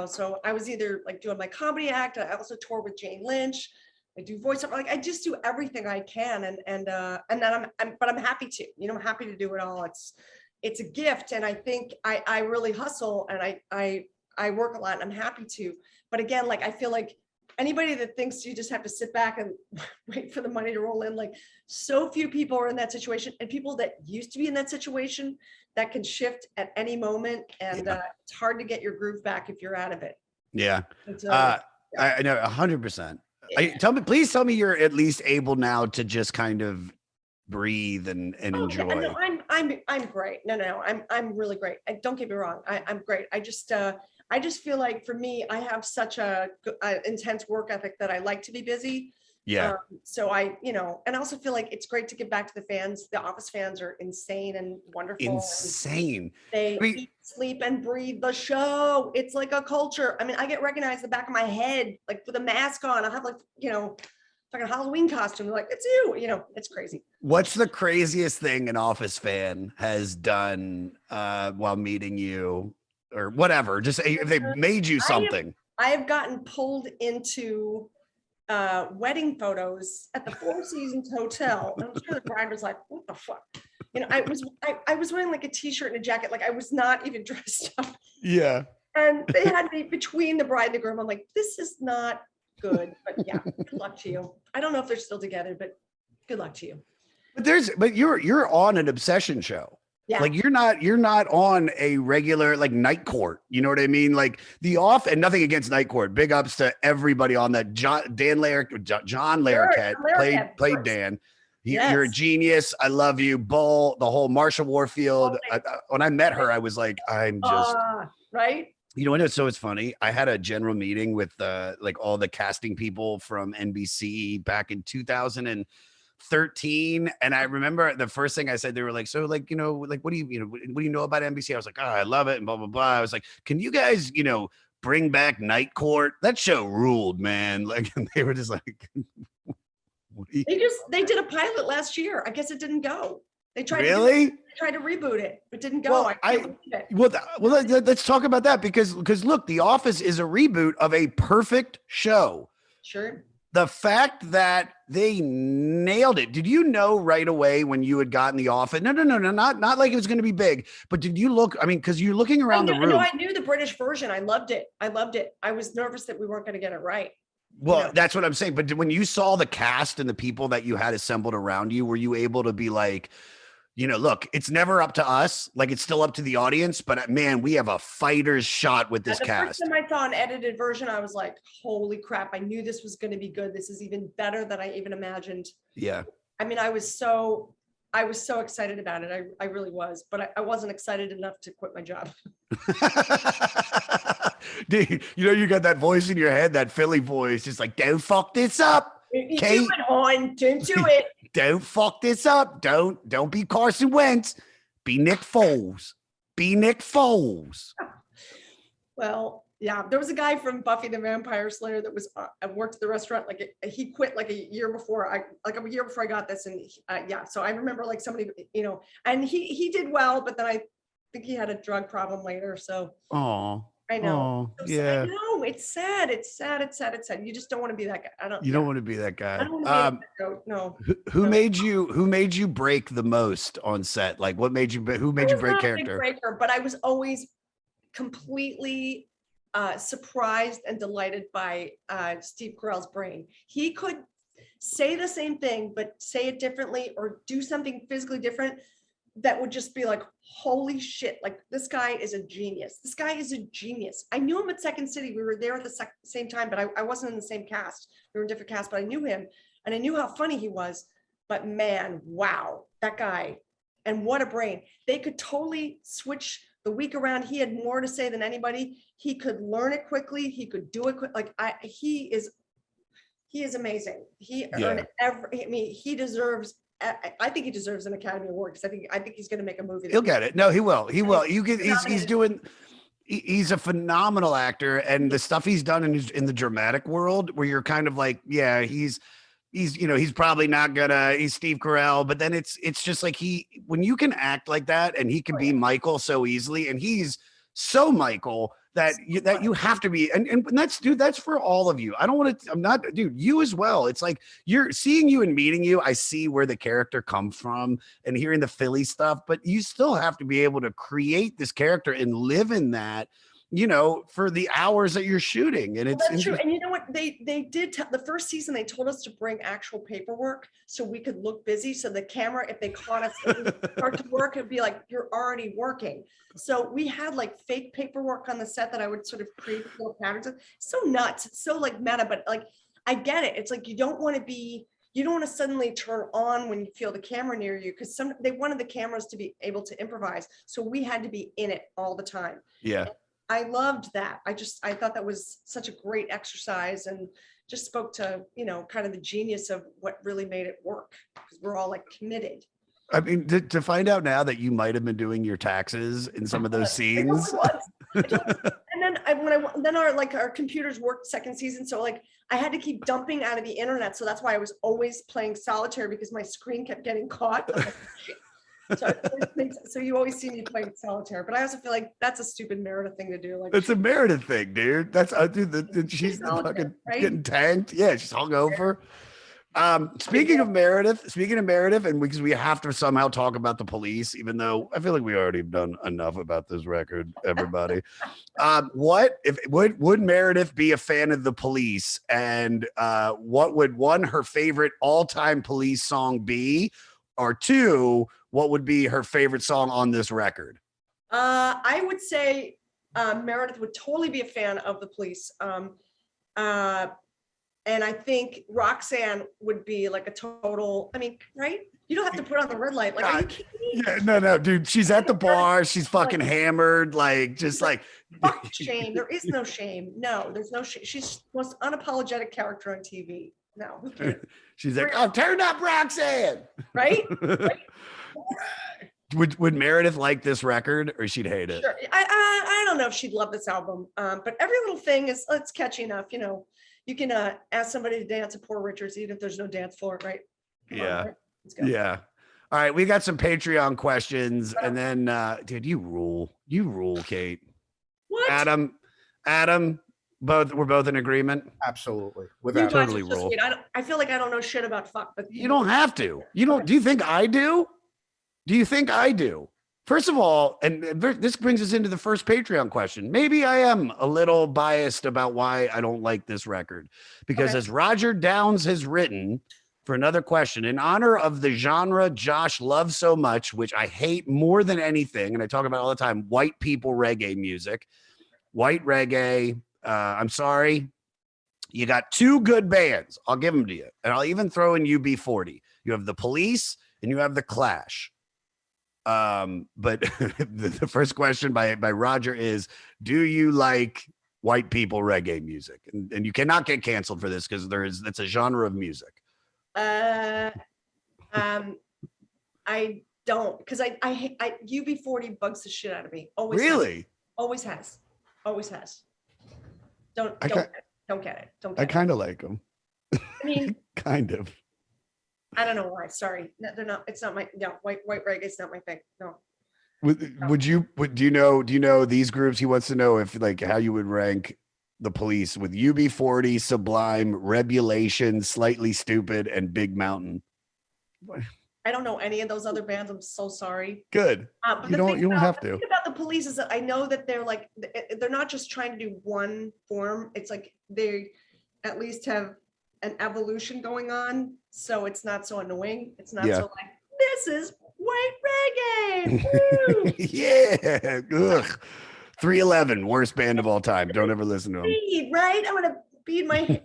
[SPEAKER 2] so I was either like doing my comedy act. I also tour with Jane Lynch. I do voiceover. Like I just do everything I can. And then I'm happy to, I'm happy to do it all. It's a gift. And I think I really hustle and I work a lot and I'm happy to, but again, like, I feel like anybody that thinks you just have to sit back and wait for the money to roll in, like so few people are in that situation, and people that used to be in that situation that can shift at any moment. And it's hard to get your groove back if you're out of it.
[SPEAKER 1] Yeah. I know 100%. Please tell me you're at least able now to just kind of breathe and enjoy.
[SPEAKER 2] No, I'm great. No, I'm really great. Don't get me wrong. I'm great. I just feel like for me, I have such a intense work ethic that I like to be busy.
[SPEAKER 1] Yeah.
[SPEAKER 2] So and I also feel like it's great to give back to the fans. The Office fans are insane and wonderful.
[SPEAKER 1] Insane.
[SPEAKER 2] They eat, sleep, and breathe the show. It's like a culture. I mean, I get recognized in the back of my head, like with a mask on. I have like, fucking Halloween costume. Like, it's you, it's crazy.
[SPEAKER 1] What's the craziest thing an Office fan has done while meeting you or whatever? Just if they made you something.
[SPEAKER 2] I have gotten pulled into wedding photos at the Four Seasons Hotel. And I'm sure the bride was like, what the fuck? I was wearing like a t-shirt and a jacket. Like I was not even dressed up.
[SPEAKER 1] Yeah.
[SPEAKER 2] And they had me between the bride and the groom. I'm like, this is not good, but yeah, good luck to you. I don't know if they're still together, but good luck to you.
[SPEAKER 1] But you're on an obsession show.
[SPEAKER 2] Yeah.
[SPEAKER 1] Like you're not on a regular like Night Court. You know what I mean? Like and nothing against Night Court. Big ups to everybody on that. John Larroquette played Dan. You're a genius. I love you. Bull, the whole Marsha Warfield. When I met her, I was like, I'm just
[SPEAKER 2] right.
[SPEAKER 1] You know what? So it's funny. I had a general meeting with like all the casting people from NBC back in 2013, and I remember the first thing I said, they were like, "So, like, like, what do you know about NBC?" I was like, "Oh, I love it," and blah blah blah. I was like, "Can you guys, bring back Night Court? That show ruled, man!" Like, and they were just like,
[SPEAKER 2] they did a pilot last year. I guess it didn't go. They tried to reboot it, but didn't go.
[SPEAKER 1] Well, let's talk about that because look, The Office is a reboot of a perfect show.
[SPEAKER 2] Sure.
[SPEAKER 1] The fact that they nailed it. Did you know right away when you had gotten The Office? No, not like it was going to be big, but did you look? I mean, because you're looking around the room.
[SPEAKER 2] I knew the British version. I loved it. I was nervous that we weren't going to get it right.
[SPEAKER 1] Well, that's what I'm saying. But when you saw the cast and the people that you had assembled around you, were you able to be like, look, it's never up to us. Like, it's still up to the audience. But man, we have a fighter's shot with this cast.
[SPEAKER 2] The first time I saw an edited version, I was like, holy crap. I knew this was going to be good. This is even better than I even imagined.
[SPEAKER 1] Yeah.
[SPEAKER 2] I mean, I was so excited about it. I really was, but I wasn't excited enough to quit my job.
[SPEAKER 1] Dude, you got that voice in your head, that Philly voice, just like, don't fuck this up.
[SPEAKER 2] You
[SPEAKER 1] Kate.
[SPEAKER 2] do it, hon. Don't do it.
[SPEAKER 1] Don't fuck this up. Don't be Carson Wentz. Be Nick Foles. Be Nick Foles.
[SPEAKER 2] Well, yeah, there was a guy from Buffy the Vampire Slayer that was worked at the restaurant. Like he quit like a year before I got this, and so I remember like somebody, and he did well, but then I think he had a drug problem later. So I know.
[SPEAKER 1] Yeah.
[SPEAKER 2] I know. It's sad. It's sad. It's sad. It's sad. You just don't want to be that guy.
[SPEAKER 1] You don't want to be that guy.
[SPEAKER 2] I don't want to be that guy. No.
[SPEAKER 1] Who made you break the most on set? Like, who made you break character?
[SPEAKER 2] Breaker, but I was always completely surprised and delighted by Steve Carell's brain. He could say the same thing, but say it differently or do something physically different that would just be like, holy shit, like this guy is a genius. This guy is a genius. I knew him at Second City. We were there at the same time, but I wasn't in the same cast. We were in different casts, but I knew him and I knew how funny he was. But man, wow, that guy. And what a brain. They could totally switch the week around. He had more to say than anybody. He could learn it quickly. He could do it quick. Like he is amazing. He earned he deserves. I think he deserves an Academy Award because I think he's going to make a movie.
[SPEAKER 1] He'll get it. No, he will. He will. He's a phenomenal actor, and the stuff he's done in the dramatic world, where you're kind of like, yeah, he's probably not gonna. He's Steve Carell, but then it's just like when you can act like that, and he can be Michael so easily, and he's so Michael that you have to be, and that's for all of you. You as well. It's like you're seeing you and meeting you. I see where the character comes from and hearing the Philly stuff, but you still have to be able to create this character and live in that, for the hours that you're shooting. And
[SPEAKER 2] that's true. And you know what they did the first season, they told us to bring actual paperwork so we could look busy. So the camera, if they caught us start to work, it'd be like, you're already working. So we had like fake paperwork on the set that I would sort of create little patterns of. So nuts. It's so like meta, but like, I get it. It's like, you don't want to suddenly turn on when you feel the camera near you, because they wanted the cameras to be able to improvise. So we had to be in it all the time.
[SPEAKER 1] Yeah.
[SPEAKER 2] And I loved that. I thought that was such a great exercise and just spoke to, kind of the genius of what really made it work, because we're all like committed.
[SPEAKER 1] I mean, to find out now that you might have been doing your taxes in some of those scenes.
[SPEAKER 2] And then our computers worked second season. So like I had to keep dumping out of the internet. So that's why I was always playing solitaire, because my screen kept getting caught. So you always see me playing solitaire, but I also feel like that's a stupid Meredith thing to do. Like, it's
[SPEAKER 1] a Meredith thing, dude. That's she's fucking getting tanked. Yeah, she's hungover. Speaking of Meredith, and because we have to somehow talk about the police, even though I feel like we already have done enough about this record, everybody. Would Meredith be a fan of the police? And what would her favorite all-time police song be? Or two, what would be her favorite song on this record?
[SPEAKER 2] I would say Meredith would totally be a fan of the police. And I think Roxanne would be like a total, right? You don't have to put on the red light. Like, are you kidding me?
[SPEAKER 1] Yeah, no, dude. She's at the bar. She's fucking hammered. Like, just like.
[SPEAKER 2] Fuck shame. There is no shame. No, there's no shame. She's the most unapologetic character on TV. No, who cares?
[SPEAKER 1] She's like, oh, turn up Roxanne.
[SPEAKER 2] Right?
[SPEAKER 1] Would Meredith like this record, or she'd hate it?
[SPEAKER 2] Sure. I don't know if she'd love this album. But every little thing it's catchy enough. You can ask somebody to dance at Poor Richards, even if there's no dance floor, right?
[SPEAKER 1] Yeah. Yeah. All right. We got some Patreon questions, and then dude, you rule, Kate.
[SPEAKER 2] What?
[SPEAKER 1] Adam, we're both in agreement.
[SPEAKER 3] Absolutely.
[SPEAKER 2] Without totally rule. I feel like I don't know shit about fuck, but
[SPEAKER 1] you don't have to. Do you think I do? Do you think I do? First of all, and this brings us into the first Patreon question. Maybe I am a little biased about why I don't like this record, because as Roger Downs has written for another question, in honor of the genre Josh loves so much, which I hate more than anything, and I talk about all the time, white people reggae music, white reggae. I'm sorry. You got two good bands. I'll give them to you. And I'll even throw in UB40. You have the Police and you have the Clash. But the first question by Roger is, do you like white people reggae music? And you cannot get canceled for this because it's a genre of music.
[SPEAKER 2] I don't, because I UB40 bugs the shit out of me. Always
[SPEAKER 1] really
[SPEAKER 2] has. Always has. Don't get it.
[SPEAKER 1] I kind of like them.
[SPEAKER 2] I mean,
[SPEAKER 1] kind of.
[SPEAKER 2] I don't know why. Sorry, no, they're not. It's not my white reggae. It's not my thing. No.
[SPEAKER 1] Do you know these groups? He wants to know if like how you would rank the Police with UB40, Sublime, Rebulation, Slightly Stupid, and Big Mountain.
[SPEAKER 2] I don't know any of those other bands. I'm so sorry.
[SPEAKER 1] Good.
[SPEAKER 2] But you don't have to. The thing about the Police is that I know that they're not just trying to do one form. It's like they at least have an evolution going on, so it's not so annoying. It's not so like, this is white reggae. Woo!
[SPEAKER 1] Yeah. Ugh. 311, worst band of all time. Don't ever listen to them.
[SPEAKER 2] Right? I'm gonna beat my head.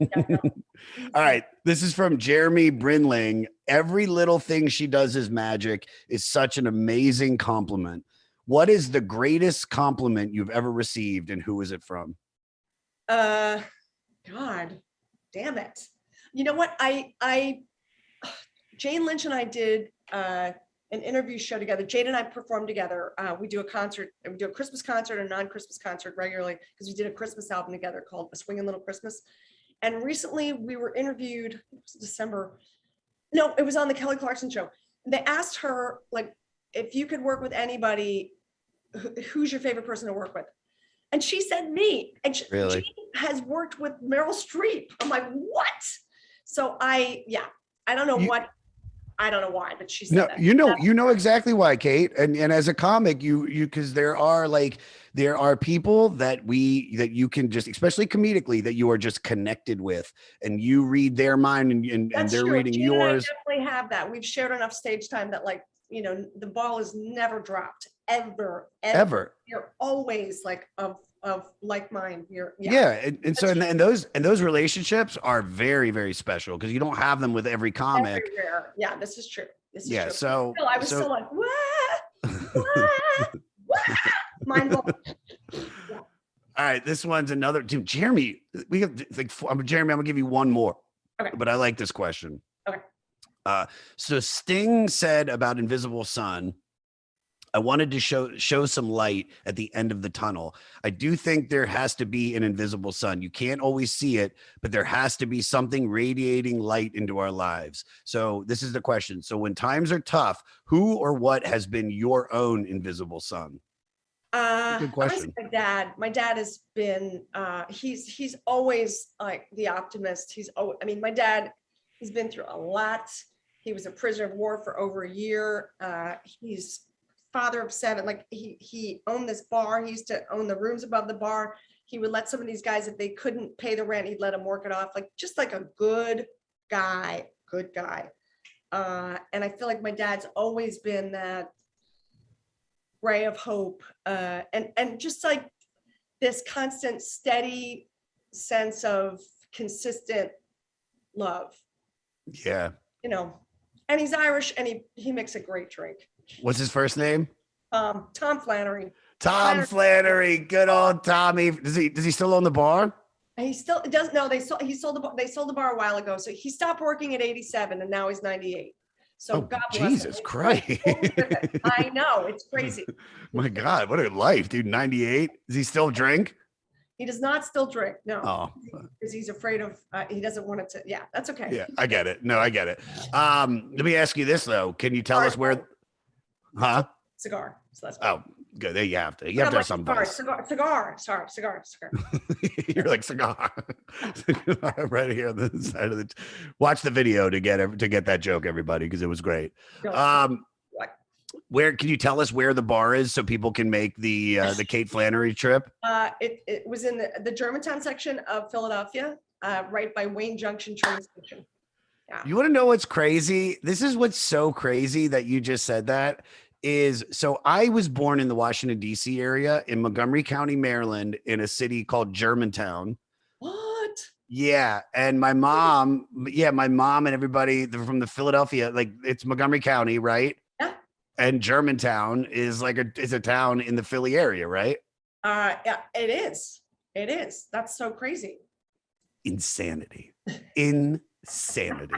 [SPEAKER 1] All right. This is from Jeremy Brinling. Every little thing she does is magic is such an amazing compliment. What is the greatest compliment you've ever received, and who is it from?
[SPEAKER 2] God damn it. You know what? Jane Lynch and I did an interview show together. Jane and I performed together. We do a concert, we do a Christmas concert and a non-Christmas concert regularly because we did a Christmas album together called A Swingin' Little Christmas. And recently we were interviewed, it was December. No, it was on the Kelly Clarkson show. They asked her, like, if you could work with anybody, who's your favorite person to work with? And she said me. And she has worked with Meryl Streep. I'm like, what? So I don't know why, but she said that.
[SPEAKER 1] You know exactly why, Kate. And as a comic, you because there are people that you can just, especially comedically, that you are just connected with, and you read their mind and they're
[SPEAKER 2] true.
[SPEAKER 1] reading
[SPEAKER 2] Gina
[SPEAKER 1] yours.
[SPEAKER 2] I definitely have that. We've shared enough stage time that, like, you know, the ball is never dropped ever. You're always like of like mind.
[SPEAKER 1] And so those relationships are very, very special because you don't have them with every comic.
[SPEAKER 2] Yeah, this is true.
[SPEAKER 1] Yeah.
[SPEAKER 2] True.
[SPEAKER 1] So
[SPEAKER 2] I was so like, what? Mind blowing. Yeah.
[SPEAKER 1] All right, this one's another dude. Jeremy, we have like Jeremy, I'm gonna give you one more.
[SPEAKER 2] Okay.
[SPEAKER 1] But I like this question.
[SPEAKER 2] Okay.
[SPEAKER 1] So Sting said about Invisible Sun, I wanted to show some light at the end of the tunnel. I do think there has to be an invisible sun. You can't always see it, but there has to be something radiating light into our lives. So this is the question. So when times are tough, who or what has been your own invisible sun? Good question.
[SPEAKER 2] My dad has been, he's always like the optimist. My dad, he's been through a lot. He was a prisoner of war for over a year. He's father of 7. Like he owned this bar. He used to own the rooms above the bar. He would let some of these guys, if they couldn't pay the rent, he'd let them work it off. Like, just like a good guy. And I feel like my dad's always been that ray of hope, and just like this constant, steady sense of consistent love.
[SPEAKER 1] Yeah.
[SPEAKER 2] You know, and he's Irish, and he makes a great drink.
[SPEAKER 1] What's his first name?
[SPEAKER 2] Tom Flannery.
[SPEAKER 1] Tom Flannery. Good old Tommy. Does he still own the bar?
[SPEAKER 2] He still does. No, they sold the bar a while ago. So he stopped working at 87 and now he's 98. So God bless
[SPEAKER 1] Jesus
[SPEAKER 2] him.
[SPEAKER 1] Christ.
[SPEAKER 2] I know, it's crazy.
[SPEAKER 1] My God, what a life, dude. 98. Does he still drink?
[SPEAKER 2] He does not still drink. No.
[SPEAKER 1] Oh.
[SPEAKER 2] Because he's afraid of, he doesn't want it to. Yeah, that's okay.
[SPEAKER 1] Yeah, I get it. No, I get it. Let me ask you this though. Can you tell us where? Huh?
[SPEAKER 2] Cigar. So that's
[SPEAKER 1] good. There you have to. You have to have some vice.
[SPEAKER 2] Cigar. Sorry, cigar.
[SPEAKER 1] You're like cigar. Right here on the side of the. Watch the video to get that joke, everybody, because it was great.
[SPEAKER 2] No,
[SPEAKER 1] Where can you tell us where the bar is so people can make the Kate Flannery trip?
[SPEAKER 2] It was in the Germantown section of Philadelphia, right by Wayne Junction train station. Yeah.
[SPEAKER 1] You want to know what's crazy? This is what's so crazy that you just said that is, so I was born in the Washington, D.C. area in Montgomery County, Maryland, in a city called Germantown.
[SPEAKER 2] What?
[SPEAKER 1] Yeah. And my mom and everybody from the Philadelphia, like it's Montgomery County, right?
[SPEAKER 2] Yeah.
[SPEAKER 1] And Germantown is is a town in the Philly area, right?
[SPEAKER 2] Yeah, it is. It is. That's so crazy.
[SPEAKER 1] Insanity. Insanity.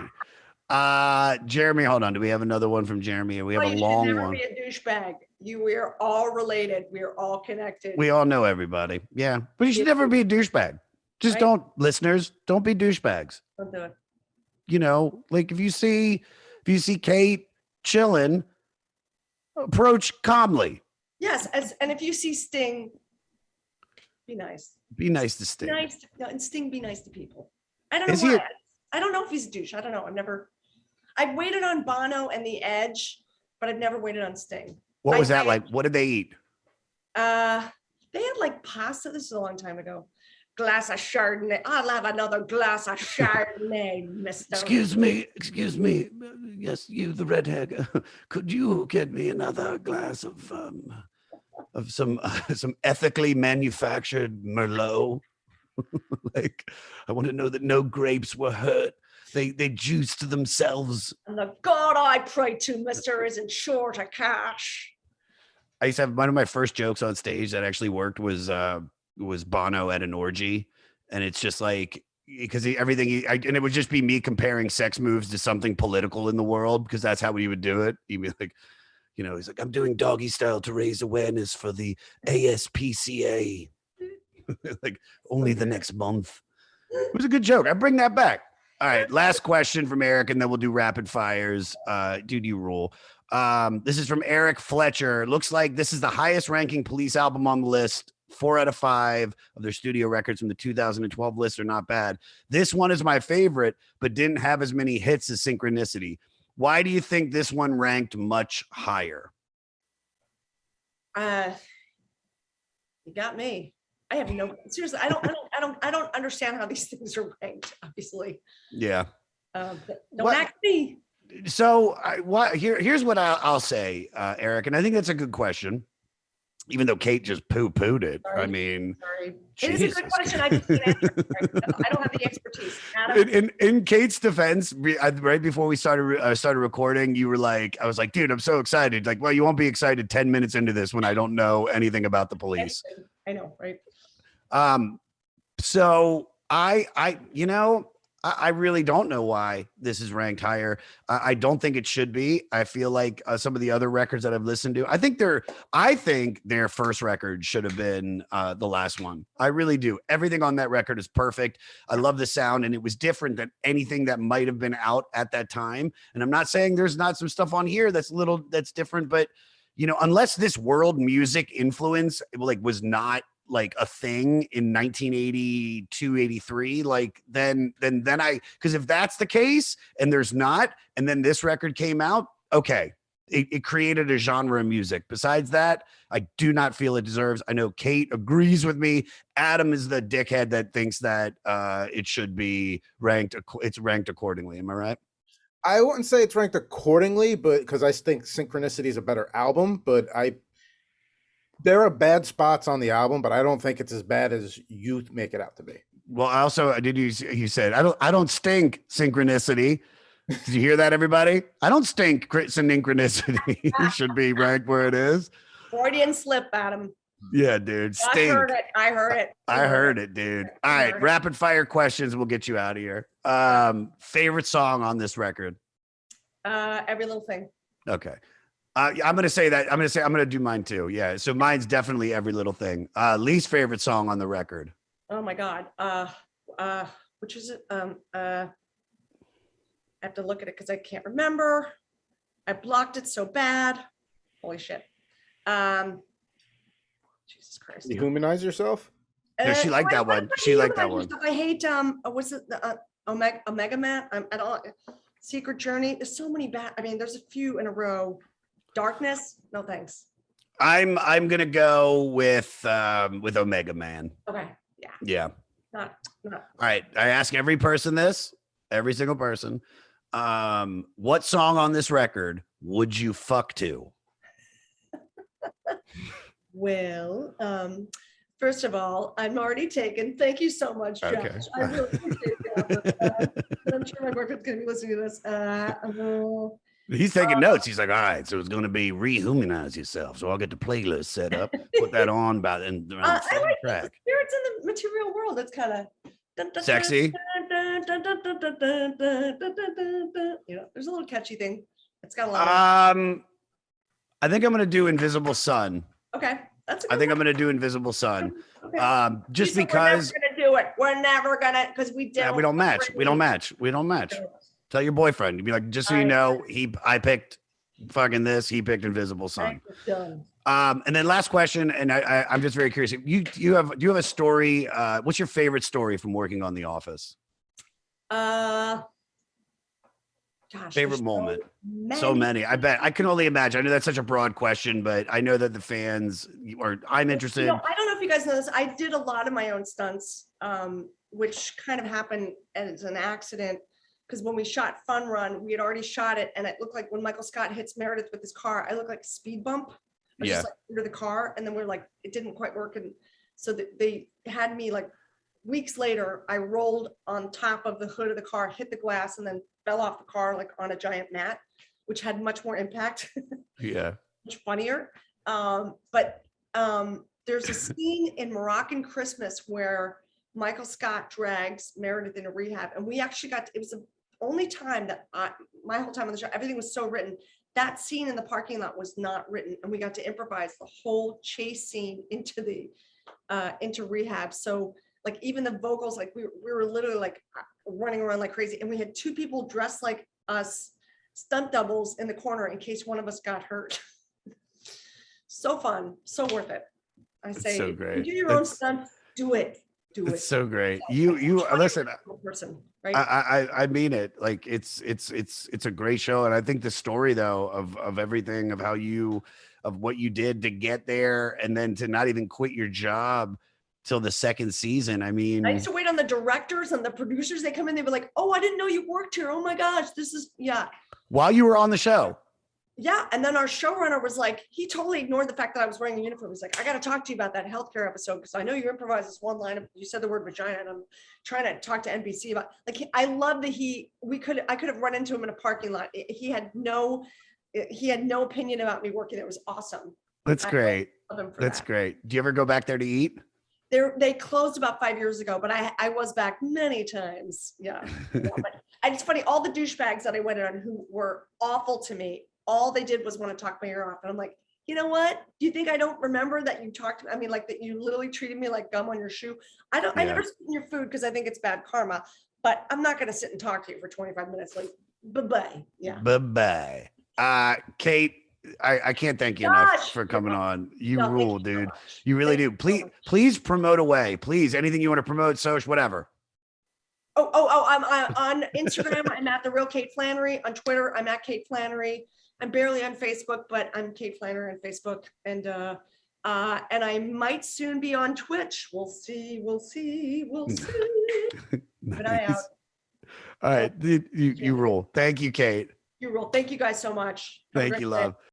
[SPEAKER 1] Jeremy, hold on. Do we have another one from Jeremy? We have a long
[SPEAKER 2] never
[SPEAKER 1] one.
[SPEAKER 2] Be a douchebag. We are all related. We are all connected.
[SPEAKER 1] We all know everybody. Yeah. But you should never be a douchebag. Just don't, listeners, don't be douchebags.
[SPEAKER 2] Don't do it.
[SPEAKER 1] You know, like if you see Kate chilling, approach calmly.
[SPEAKER 2] Yes, and if you see Sting, be nice.
[SPEAKER 1] Be nice to Sting.
[SPEAKER 2] And Sting, be nice to people. I don't know why. I don't know if he's a douche. I don't know. I've waited on Bono and The Edge, but I've never waited on Sting.
[SPEAKER 1] What was that like? What did they eat?
[SPEAKER 2] They had like pasta. This is a long time ago. Glass of Chardonnay. I'll have another glass of Chardonnay, mister.
[SPEAKER 1] Excuse me. Yes, you, the redhead. Could you get me another glass of some ethically manufactured Merlot? Like, I want to know that no grapes were hurt. They juiced themselves.
[SPEAKER 2] And the God I pray to, mister, isn't short of cash.
[SPEAKER 1] I used to have one of my first jokes on stage that actually worked was Bono at an orgy. And it's just like, because and it would just be me comparing sex moves to something political in the world, because that's how he would do it. He'd be like, you know, he's like, I'm doing doggy style to raise awareness for the ASPCA. Like only the next month. It was a good joke. I bring that back. All right. Last question from Eric, and then we'll do rapid fires. Dude, you rule. This is from Eric Fletcher. Looks like this is the highest ranking Police album on the list. 4 out of 5 of their studio records from the 2012 list are not bad. This one is my favorite, but didn't have as many hits as Synchronicity. Why do you think this one ranked much higher?
[SPEAKER 2] You got me. I have seriously. I don't understand how these things are ranked. Obviously.
[SPEAKER 1] Yeah.
[SPEAKER 2] Don't ask me.
[SPEAKER 1] So here's what I'll say, Eric, and I think that's a good question. Even though Kate just poo-pooed it.
[SPEAKER 2] Sorry.
[SPEAKER 1] I mean,
[SPEAKER 2] it is a good question. I just can't answer it. I don't have the expertise. Adam?
[SPEAKER 1] In Kate's defense, right before we started recording, you were like, I was like, dude, I'm so excited. Like, well, you won't be excited 10 minutes into this when I don't know anything about the police.
[SPEAKER 2] I know, right?
[SPEAKER 1] So I really don't know why this is ranked higher. I don't think it should be. I feel like some of the other records that I've listened to, I think their first record should have been the last one. I really do. Everything on that record is perfect. I love the sound, and it was different than anything that might have been out at that time. And I'm not saying there's not some stuff on here that's different, but you know, unless this world music influence was not like a thing in 1982, 83, like then because if that's the case and there's not, and then this record came out, okay, it created a genre of music. Besides that, I do not feel it deserves. I know Kate agrees with me. Adam is the dickhead that thinks that it should be ranked. It's ranked accordingly. Am I right?
[SPEAKER 3] I wouldn't say it's ranked accordingly, but because I think Synchronicity is a better album, but there are bad spots on the album, but I don't think it's as bad as you make it out to be.
[SPEAKER 1] Well, also, you said, I don't stink Synchronicity. Did you hear that, everybody? I don't stink Synchronicity. It should be ranked where it is.
[SPEAKER 2] Freudian slip, Adam.
[SPEAKER 1] Yeah, dude. Stink.
[SPEAKER 2] I heard it.
[SPEAKER 1] I heard it, dude. All right. Rapid fire questions. We'll get you out of here. Favorite song on this record?
[SPEAKER 2] Every Little Thing.
[SPEAKER 1] Okay. I'm going to say that. I'm going to do mine too. Yeah. So mine's definitely Every Little Thing. Least favorite song on the record.
[SPEAKER 2] Oh my God. Which is it? I have to look at it because I can't remember. I blocked it so bad. Holy shit. Jesus Christ.
[SPEAKER 3] Dehumanize Yourself?
[SPEAKER 1] No, she liked that one. She liked that one.
[SPEAKER 2] I hate, what's it? Omega Man? I don't, Secret Journey. There's so many bad. I mean, there's a few in a row. Darkness? No, thanks.
[SPEAKER 1] I'm gonna go with Omega Man.
[SPEAKER 2] Okay. Yeah.
[SPEAKER 1] Yeah.
[SPEAKER 2] Not.
[SPEAKER 1] All right. I ask every person this, every single person. What song on this record would you fuck to?
[SPEAKER 2] Well, first of all, I'm already taken. Thank you so much, Josh.
[SPEAKER 1] Okay.
[SPEAKER 2] I really appreciate that. I'm sure my boyfriend's going to be listening to this.
[SPEAKER 1] He's taking notes. He's like, all right, so it's going to be rehumanize yourself. So I'll get the playlist set up, put that on about and
[SPEAKER 2] I like track. Spirits in the material world. It's kind of
[SPEAKER 1] sexy.
[SPEAKER 2] You know, there's a little catchy thing. It's got a lot.
[SPEAKER 1] I think I'm going to do Invisible Sun.
[SPEAKER 2] Okay, that's.
[SPEAKER 1] I think I'm going to do Invisible Sun.
[SPEAKER 2] Okay.
[SPEAKER 1] Just because
[SPEAKER 2] we're never gonna do it. We're never gonna because we don't.
[SPEAKER 1] we don't match. We don't match. We don't match. Tell your boyfriend. You'd be like, just so you know, I picked fucking this. He picked Invisible Sun. And then last question, and I'm just very curious. Do you have a story? What's your favorite story from working on The Office?
[SPEAKER 2] Gosh,
[SPEAKER 1] favorite moment. So many. I bet. I can only imagine. I know that's such a broad question, but I know that the fans or I'm interested.
[SPEAKER 2] You know, I don't know if you guys know this. I did a lot of my own stunts, which kind of happened as an accident. Because when we shot Fun Run, we had already shot it, and it looked like when Michael Scott hits Meredith with his car, I looked like a speed bump. I was just like under the car, and then we're like, it didn't quite work, and so they had me like weeks later. I rolled on top of the hood of the car, hit the glass, and then fell off the car like on a giant mat, which had much more impact.
[SPEAKER 1] Yeah,
[SPEAKER 2] much funnier. But there's a scene in Moroccan Christmas where Michael Scott drags Meredith into rehab, and we actually it was the only time that my whole time on the show, everything was so written. That scene in the parking lot was not written, and we got to improvise the whole chase scene into rehab. So like even the vocals, like we were literally like running around like crazy, and we had two people dressed like us, stunt doubles in the corner in case one of us got hurt. So fun, so worth it. I say,
[SPEAKER 1] so great.
[SPEAKER 2] Do your own stunts, do it.
[SPEAKER 1] It's so great. You listen.
[SPEAKER 2] Person, right?
[SPEAKER 1] I mean it. Like it's a great show, and I think the story though of everything of what you did to get there, and then to not even quit your job till the second season. I mean,
[SPEAKER 2] I used to wait on the directors and the producers. They come in, they were like, "Oh, I didn't know you worked here. Oh my gosh, this is
[SPEAKER 1] While you were on the show.
[SPEAKER 2] Yeah, and then our showrunner was like, he totally ignored the fact that I was wearing a uniform. He's like, I got to talk to you about that healthcare episode because I know you improvised this one line. You said the word vagina, and I'm trying to talk to NBC about. Like, I love that I could have run into him in a parking lot. He had no opinion about me working. It was awesome.
[SPEAKER 1] That's great. That's great. Do you ever go back there to eat?
[SPEAKER 2] They closed about 5 years ago, but I was back many times. Yeah. But it's funny. All the douchebags that I went on who were awful to me. All they did was want to talk my ear off. And I'm like, you know what? Do you think I don't remember that you talked to me? I mean, like that you literally treated me like gum on your shoe. I never spit in your food because I think it's bad karma, but I'm not going to sit and talk to you for 25 minutes. Like, bye-bye. Yeah.
[SPEAKER 1] Bye-bye. Kate, I can't thank you enough for coming on. You rule, dude. You really do. Please promote away. Please. Anything you want to promote, social, whatever.
[SPEAKER 2] I'm on Instagram. I'm at The Real Kate Flannery. On Twitter, I'm at Kate Flannery. I'm barely on Facebook, but I'm Kate Flannery on Facebook, and I might soon be on Twitch. We'll see.
[SPEAKER 1] Nice.
[SPEAKER 2] But I out.
[SPEAKER 1] All right, you rule. Thank you, Kate.
[SPEAKER 2] You rule. Thank you guys so much.
[SPEAKER 1] Thank you, love.